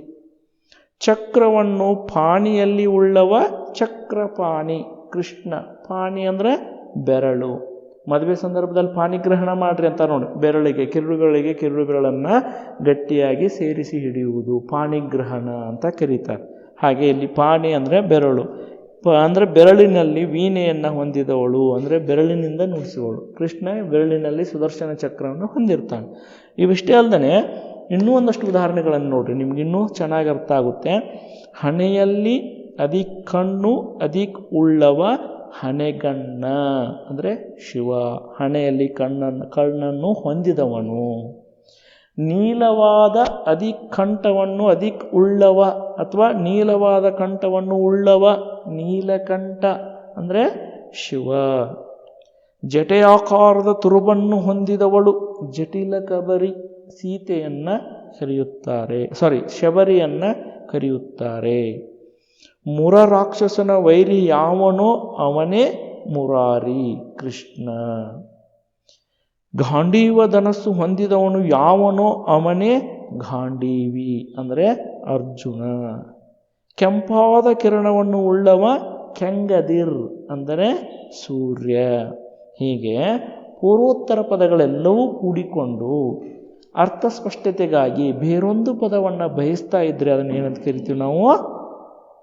ಚಕ್ರವನ್ನು ಪಾಣಿಯಲ್ಲಿ ಉಳ್ಳವ ಚಕ್ರಪಾಣಿ ಕೃಷ್ಣ. ಪಾಣಿ ಅಂದರೆ ಬೆರಳು. ಮದುವೆ ಸಂದರ್ಭದಲ್ಲಿ ಪಾಣಿಗ್ರಹಣ ಮಾಡ್ರಿ ಅಂತ ನೋಡಿ, ಬೆರಳಿಗೆ ಕಿರು ಬೆರಳನ್ನು ಗಟ್ಟಿಯಾಗಿ ಸೇರಿಸಿ ಹಿಡಿಯುವುದು ಪಾಣಿಗ್ರಹಣ ಅಂತ ಕರೀತಾರೆ. ಹಾಗೆ ಇಲ್ಲಿ ಪಾಣಿ ಅಂದರೆ ಬೆರಳು, ಅಂದರೆ ಬೆರಳಿನಲ್ಲಿ ವೀಣೆಯನ್ನು ಹೊಂದಿದವಳು ಅಂದರೆ ಬೆರಳಿನಿಂದ ನುಡಿಸುವವಳು. ಕೃಷ್ಣ ಬೆರಳಿನಲ್ಲಿ ಸುದರ್ಶನ ಚಕ್ರವನ್ನು ಹೊಂದಿರ್ತಾನೆ. ಇವಿಷ್ಟೇ ಅಲ್ಲದೆ ಇನ್ನೂ ಒಂದಷ್ಟು ಉದಾಹರಣೆಗಳನ್ನು ನೋಡ್ರಿ, ನಿಮ್ಗೆ ಇನ್ನೂ ಚೆನ್ನಾಗಿ ಅರ್ಥ ಆಗುತ್ತೆ. ಹಣೆಯಲ್ಲಿ ಅಧಿಕ್ ಕಣ್ಣು ಅಧಿಕ್ ಉಳ್ಳವ ಹಣೆಗಣ್ಣ ಅಂದರೆ ಶಿವ. ಹಣೆಯಲ್ಲಿ ಕಣ್ಣನ್ನು ಹೊಂದಿದವನು. ನೀಲವಾದ ಅಧಿಕ್ ಕಂಠವನ್ನು ಅಧಿಕ್ ಉಳ್ಳವ ಅಥವಾ ನೀಲವಾದ ಕಂಠವನ್ನು ಉಳ್ಳವ ನೀಲಕಂಠ ಅಂದರೆ ಶಿವ. ಜಟೆಯಾಕಾರದ ತುರುಬನ್ನು ಹೊಂದಿದವಳು ಜಟಿಲ ಕಬರಿ. ಸೀತೆಯನ್ನು ಕರೆಯುತ್ತಾರೆ, ಶಬರಿಯನ್ನು ಕರೆಯುತ್ತಾರೆ. ಮುರ ರಾಕ್ಷಸನ ವೈರಿ ಯಾವನೋ ಅವನೇ ಮುರಾರಿ ಕೃಷ್ಣ. ಗಾಂಡೀವ ಧನಸ್ಸು ಹೊಂದಿದವನು ಯಾವನೋ ಅವನೇ ಗಾಂಡೀವಿ ಅಂದರೆ ಅರ್ಜುನ. ಕೆಂಪಾದ ಕಿರಣವನ್ನು ಉಳ್ಳವ ಕೆಂಗದಿರ್ ಅಂದರೆ ಸೂರ್ಯ. ಹೀಗೆ ಪೂರ್ವೋತ್ತರ ಪದಗಳೆಲ್ಲವೂ ಕೂಡಿಕೊಂಡು ಅರ್ಥ ಸ್ಪಷ್ಟತೆಗಾಗಿ ಬೇರೊಂದು ಪದವನ್ನು ಬಯಸ್ತಾ ಇದ್ದರೆ ಅದನ್ನು ಏನಂತ ಕರಿತೀವಿ ನಾವು?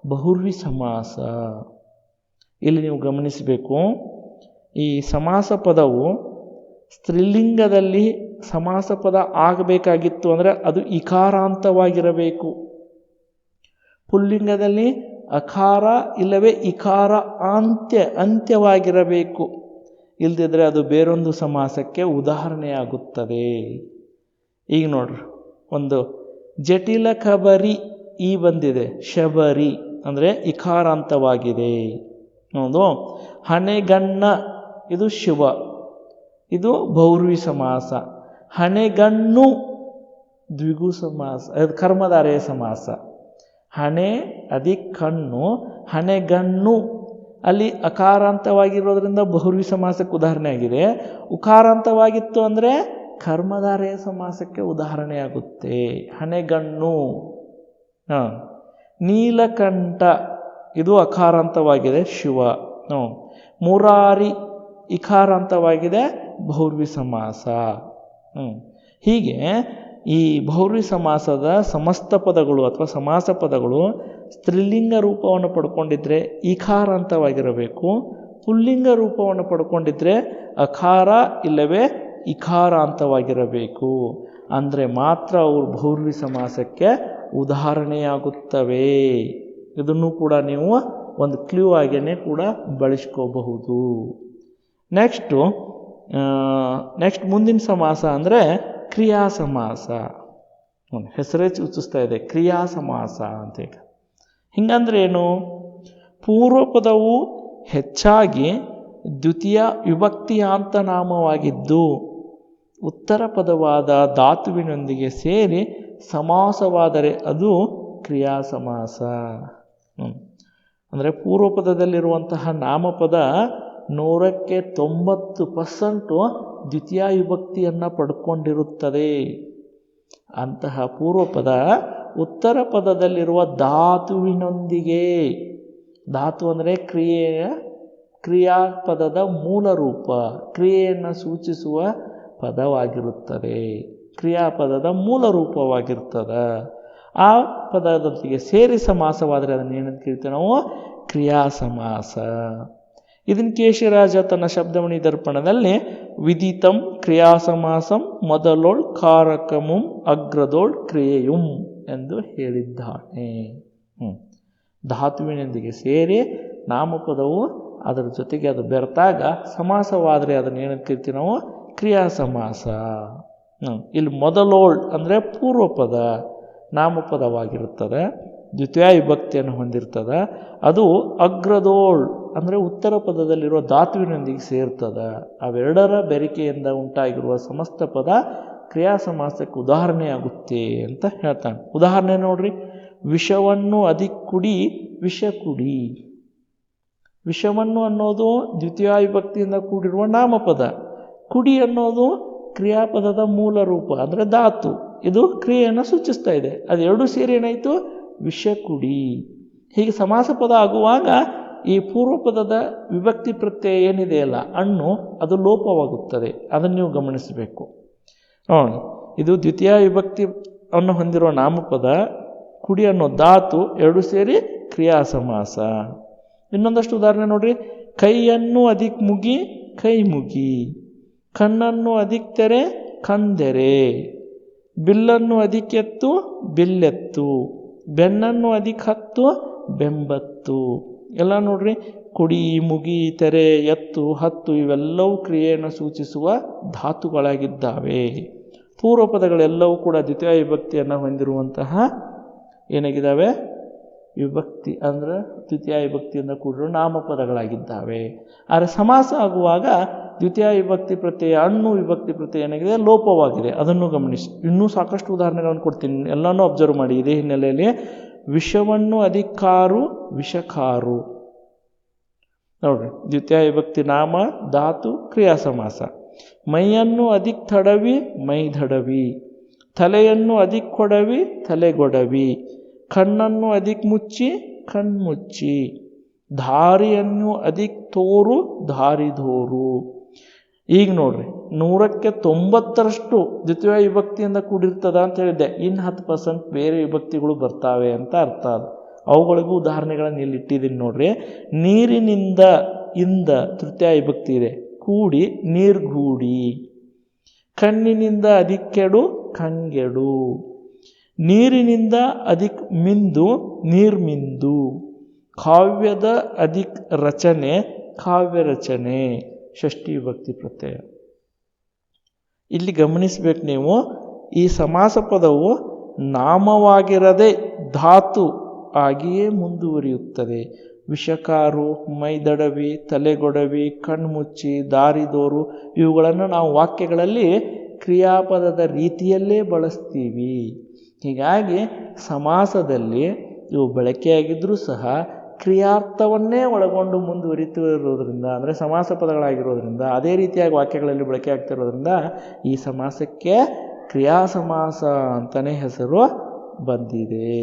ಬಹುರ್ವಿ ಸಮಾಸ. ಇಲ್ಲಿ ನೀವು ಗಮನಿಸಬೇಕು, ಈ ಸಮಾಸ ಪದವು ಸ್ತ್ರೀಲಿಂಗದಲ್ಲಿ ಸಮಾಸ ಪದ ಆಗಬೇಕಾಗಿತ್ತು ಅಂದರೆ ಅದು ಇಕಾರಾಂತವಾಗಿರಬೇಕು. ಪುಲ್ಲಿಂಗದಲ್ಲಿ ಅಕಾರ ಇಲ್ಲವೇ ಇಕಾರ ಅಂತ್ಯವಾಗಿರಬೇಕು. ಇಲ್ದಿದ್ರೆ ಅದು ಬೇರೊಂದು ಸಮಾಸಕ್ಕೆ ಉದಾಹರಣೆಯಾಗುತ್ತದೆ. ಈಗ ನೋಡ್ರಿ, ಒಂದು ಜಟಿಲ ಕಬರಿ ಈ ಬಂದಿದೆ, ಶಬರಿ ಅಂದರೆ ಇಕಾರಾಂತವಾಗಿದೆ. ಹೌದು. ಹಣೆಗಣ್ಣ ಇದು ಶಿವ, ಇದು ಬಹುರ್ವಿ ಸಮಾಸ. ಹಣೆಗಣ್ಣು ದ್ವಿಗು ಸಮಾಸ, ಅದು ಕರ್ಮಧಾರೆಯ ಸಮಾಸ. ಹಣೆ ಅಧಿಕ್ ಕಣ್ಣು, ಹಣೆಗಣ್ಣು ಅಲ್ಲಿ ಅಕಾರಾಂತವಾಗಿರೋದ್ರಿಂದ ಬಹುರ್ವಿ ಸಮಾಸಕ್ಕೆ ಉದಾಹರಣೆ ಆಗಿದೆ. ಉಕಾರಾಂತವಾಗಿತ್ತು ಅಂದರೆ ಕರ್ಮಧಾರೆಯ ಸಮಾಸಕ್ಕೆ ಉದಾಹರಣೆಯಾಗುತ್ತೆ. ಹಣೆಗಣ್ಣು. ನೀಲಕಂಠ ಇದು ಅಕಾರಾಂತವಾಗಿದೆ ಶಿವ. ಮುರಾರಿ ಇಕಾರಾಂತವಾಗಿದೆ ಬಹುರ್ವಿ ಸಮಾಸ. ಹೀಗೆ ಈ ಬಹುರ್ವಿ ಸಮಾಸದ ಸಮಸ್ತ ಪದಗಳು ಅಥವಾ ಸಮಾಸ ಪದಗಳು ಸ್ತ್ರೀಲಿಂಗ ರೂಪವನ್ನು ಪಡ್ಕೊಂಡಿದ್ರೆ ಇಕಾರಾಂತವಾಗಿರಬೇಕು. ಪುಲ್ಲಿಂಗ ರೂಪವನ್ನು ಪಡ್ಕೊಂಡಿದ್ರೆ ಅಕಾರ ಇಲ್ಲವೇ ಇಕಾರಾಂತವಾಗಿರಬೇಕು. ಅಂದರೆ ಮಾತ್ರ ಅವರು ಬಹುರ್ವಿ ಸಮಾಸಕ್ಕೆ ಉದಾಹರಣೆಯಾಗುತ್ತವೆ. ಇದನ್ನು ಕೂಡ ನೀವು ಒಂದು ಕ್ಲೂ ಆಗೇನೆ ಕೂಡ ಬಳಸ್ಕೋಬಹುದು. ನೆಕ್ಸ್ಟ್ ಮುಂದಿನ ಸಮಾಸ ಅಂದರೆ ಕ್ರಿಯಾ ಸಮಾಸ. ಹೆಸರೇ ಸೂಚಿಸ್ತಾ ಇದೆ ಕ್ರಿಯಾ ಸಮಾಸ ಅಂತ. ಹಿಂಗಂದ್ರೆ ಏನು? ಪೂರ್ವ ಪದವು ಹೆಚ್ಚಾಗಿ ದ್ವಿತೀಯ ವಿಭಕ್ತಿಯಾಂತ ನಾಮವಾಗಿದ್ದು ಉತ್ತರ ಪದವಾದ ಧಾತುವಿನೊಂದಿಗೆ ಸೇರಿ ಸಮಾಸವಾದರೆ ಅದು ಕ್ರಿಯಾ ಸಮಾಸ. ಅಂದರೆ ಪೂರ್ವ ಪದದಲ್ಲಿರುವಂತಹ ನಾಮಪದ 100ಕ್ಕೆ 90% ದ್ವಿತೀಯ ವಿಭಕ್ತಿಯನ್ನು ಪಡ್ಕೊಂಡಿರುತ್ತದೆ. ಅಂತಹ ಪೂರ್ವಪದ ಉತ್ತರ ಪದದಲ್ಲಿರುವ ಧಾತುವಿನೊಂದಿಗೆ, ಧಾತು ಅಂದರೆ ಕ್ರಿಯಾಪದದ ಮೂಲ ರೂಪ, ಕ್ರಿಯೆಯನ್ನು ಸೂಚಿಸುವ ಪದವಾಗಿರುತ್ತದೆ, ಕ್ರಿಯಾಪದದ ಮೂಲ ರೂಪವಾಗಿರ್ತದೆ. ಆ ಪದದೊಂದಿಗೆ ಸೇರಿ ಸಮಾಸವಾದರೆ ಅದನ್ನು ಏನಂತ ಕರಿತೀವಿ ನಾವು? ಕ್ರಿಯಾ ಸಮಾಸ. ಇದನ್ನು ಕೇಶಿರಾಜ ತನ್ನ ಶಬ್ದಮಣಿ ದರ್ಪಣದಲ್ಲಿ ವಿದಿತಂ ಕ್ರಿಯಾ ಸಮಾಸಂ ಮೊದಲೋಳ್ ಕಾರಕಮುಂ ಅಗ್ರದೋಳ್ ಕ್ರಿಯೆಯುಂ ಎಂದು ಹೇಳಿದ್ದಾನೆ. ಧಾತುವಿನೊಂದಿಗೆ ಸೇರಿ ನಾಮಪದವು ಅದರ ಜೊತೆಗೆ ಅದು ಬೆರೆತಾಗ ಸಮಾಸವಾದರೆ ಅದನ್ನು ಏನಂತ ಕರಿತೀವಿ ನಾವು? ಕ್ರಿಯಾ ಸಮಾಸ. ಇಲ್ಲಿ ಮೊದಲೋಳ್ ಅಂದರೆ ಪೂರ್ವಪದ ನಾಮಪದವಾಗಿರುತ್ತದೆ, ದ್ವಿತೀಯ ವಿಭಕ್ತಿಯನ್ನು ಹೊಂದಿರ್ತದೆ. ಅದು ಅಗ್ರದೋಳ್ ಅಂದರೆ ಉತ್ತರ ಪದದಲ್ಲಿರುವ ಧಾತುವಿನೊಂದಿಗೆ ಸೇರ್ತದೆ. ಅವೆರಡರ ಬೆರಿಕೆಯಿಂದ ಉಂಟಾಗಿರುವ ಸಮಸ್ತ ಪದ ಕ್ರಿಯಾ ಸಮಾಸಕ್ಕೆ ಉದಾಹರಣೆಯಾಗುತ್ತೆ ಅಂತ ಹೇಳ್ತಾನೆ. ಉದಾಹರಣೆ ನೋಡ್ರಿ, ವಿಷವನ್ನು ಅಧಿಕ್ ಕುಡಿ ವಿಷ ಕುಡಿ. ವಿಷವನ್ನು ಅನ್ನೋದು ದ್ವಿತೀಯ ವಿಭಕ್ತಿಯಿಂದ ಕೂಡಿರುವ ನಾಮಪದ. ಕುಡಿ ಅನ್ನೋದು ಕ್ರಿಯಾಪದದ ಮೂಲ ರೂಪ ಅಂದರೆ ಧಾತು. ಇದು ಕ್ರಿಯೆಯನ್ನು ಸೂಚಿಸ್ತಾ ಇದೆ. ಅದೆರಡೂ ಸೇರಿ ಏನಾಯಿತು, ವಿಷ ಕುಡಿ. ಹೀಗೆ ಸಮಾಸ ಪದ ಆಗುವಾಗ ಈ ಪೂರ್ವಪದದ ವಿಭಕ್ತಿ ಪ್ರತ್ಯಯ ಏನಿದೆಯಲ್ಲ ಅಣ್ಣು, ಅದು ಲೋಪವಾಗುತ್ತದೆ. ಅದನ್ನು ನೀವು ಗಮನಿಸಬೇಕು. ನೋಡಿ, ಇದು ದ್ವಿತೀಯ ವಿಭಕ್ತಿ ಅನ್ನು ಹೊಂದಿರುವ ನಾಮಪದ, ಕುಡಿ ಅನ್ನೋ ಧಾತು, ಎರಡು ಸೇರಿ ಕ್ರಿಯಾ ಸಮಾಸ. ಇನ್ನೊಂದಷ್ಟು ಉದಾಹರಣೆ ನೋಡ್ರಿ, ಕೈಯನ್ನು ಅಧಿಕ್ ಮುಗಿ ಕೈ ಮುಗಿ, ಕಣ್ಣನ್ನು ಅಧಿಕ್ ತೆರೆ ಕಂದೆರೆ, ಬಿಲ್ಲನ್ನು ಅಧಿಕ್ ಎತ್ತು ಬಿಲ್ಲೆತ್ತು, ಬೆನ್ನನ್ನು ಅಧಿಕ್ ಹತ್ತು ಬೆಂಬತ್ತು. ಎಲ್ಲ ನೋಡ್ರಿ, ಕುಡಿ, ಮುಗಿ, ತೆರೆ, ಎತ್ತು, ಹತ್ತು ಇವೆಲ್ಲವೂ ಕ್ರಿಯೆಯನ್ನು ಸೂಚಿಸುವ ಧಾತುಗಳಾಗಿದ್ದಾವೆ. ಪೂರ್ವ ಪದಗಳೆಲ್ಲವೂ ಕೂಡ ದ್ವಿತೀಯ ವಿಭಕ್ತಿಯನ್ನು ಹೊಂದಿರುವಂತಹ ಏನಾಗಿದ್ದಾವೆ, ವಿಭಕ್ತಿ ಅಂದರೆ ದ್ವಿತೀಯ ವಿಭಕ್ತಿಯಿಂದ ಕೂಡಿರುವ ನಾಮಪದಗಳಾಗಿದ್ದಾವೆ. ಆದರೆ ಸಮಾಸ ಆಗುವಾಗ ದ್ವಿತೀಯ ವಿಭಕ್ತಿ ಪ್ರತ್ಯಯ ಅಣ್ಣು ವಿಭಕ್ತಿ ಪ್ರತ್ಯಯ ಏನಾಗಿದೆ, ಲೋಪವಾಗಿದೆ. ಅದನ್ನು ಗಮನಿಸಿ. ಇನ್ನೂ ಸಾಕಷ್ಟು ಉದಾಹರಣೆಗಳನ್ನು ಕೊಡ್ತೀನಿ, ಎಲ್ಲನೂ ಅಬ್ಸರ್ವ್ ಮಾಡಿ. ಇದೇ ಹಿನ್ನೆಲೆಯಲ್ಲಿ ವಿಷವನ್ನು ಅಧಿಕಾರು ವಿಷಕಾರು. ನೋಡ್ರಿ, ದ್ವಿತೀಯ ವಿಭಕ್ತಿ ನಾಮ, ಧಾತು, ಕ್ರಿಯಾ ಸಮಾಸ. ಮೈಯನ್ನು ಅಧಿಕ್ ತಡವಿ ಮೈದಡವಿ, ತಲೆಯನ್ನು ಅಧಿಕ್ ಕೊಡವಿ ತಲೆಗೊಡವಿ, ಕಣ್ಣನ್ನು ಅಧಿಕ್ ಮುಚ್ಚಿ ಕಣ್ಮುಚ್ಚಿ, ದಾರಿಯನ್ನು ಅಧಿಕ್ ತೋರು ದಾರಿದೋರು. ಈಗ ನೋಡ್ರಿ, 100ಕ್ಕೆ 90ರಷ್ಟು ದ್ವಿತೀಯ ವಿಭಕ್ತಿಯಿಂದ ಕೂಡಿರ್ತದ ಅಂತ ಹೇಳಿದ್ದೆ. ಇನ್ನು 10% ಬೇರೆ ವಿಭಕ್ತಿಗಳು ಬರ್ತಾವೆ ಅಂತ ಅರ್ಥ. ಅದು ಅವುಗಳಿಗೂ ಉದಾಹರಣೆಗಳನ್ನು ಇಲ್ಲಿ ಇಟ್ಟಿದ್ದೀನಿ ನೋಡ್ರಿ. ನೀರಿನಿಂದ ಇಂದ ತೃತೀಯ ವಿಭಕ್ತಿ ಇದೆ, ಕೂಡಿ ನೀರ್ಗೂಡಿ. ಕಣ್ಣಿನಿಂದ ಅಧಿಕ್ಕೆಡು ಕಂಗೆಡು, ನೀರಿನಿಂದ ಅಧಿಕ್ ಮಿಂದು ನೀರ್ಮಿಂದು, ಕಾವ್ಯದ ಅಧಿಕ್ ರಚನೆ ಕಾವ್ಯ ರಚನೆ. ಷಷ್ಠಿ ವಿಭಕ್ತಿ ಪ್ರತ್ಯಯ. ಇಲ್ಲಿ ಗಮನಿಸ್ಬೇಕು ನೀವು, ಈ ಸಮಾಸ ಪದವು ನಾಮವಾಗಿರದೆ ಧಾತು ಆಗಿಯೇ ಮುಂದುವರಿಯುತ್ತದೆ. ವಿಷಕಾರು, ಮೈದಡವಿ, ತಲೆಗೊಡವಿ, ಕಣ್ಮುಚ್ಚಿ, ದಾರಿದೋರು ಇವುಗಳನ್ನು ನಾವು ವಾಕ್ಯಗಳಲ್ಲಿ ಕ್ರಿಯಾಪದದ ರೀತಿಯಲ್ಲೇ ಬಳಸ್ತೀವಿ. ಹೀಗಾಗಿ ಸಮಾಸದಲ್ಲಿ ಇವು ಬಳಕೆಯಾಗಿದ್ದರೂ ಸಹ ಕ್ರಿಯಾರ್ಥವನ್ನೇ ಒಳಗೊಂಡು ಮುಂದುವರಿತಿರೋದ್ರಿಂದ, ಅಂದರೆ ಸಮಾಸ ಪದಗಳಾಗಿರೋದ್ರಿಂದ, ಅದೇ ರೀತಿಯಾಗಿ ವಾಕ್ಯಗಳಲ್ಲಿ ಬಳಕೆ ಆಗ್ತಿರೋದ್ರಿಂದ ಈ ಸಮಾಸಕ್ಕೆ ಕ್ರಿಯಾ ಸಮಾಸ ಅಂತಲೇ ಹೆಸರು ಬಂದಿದೆ.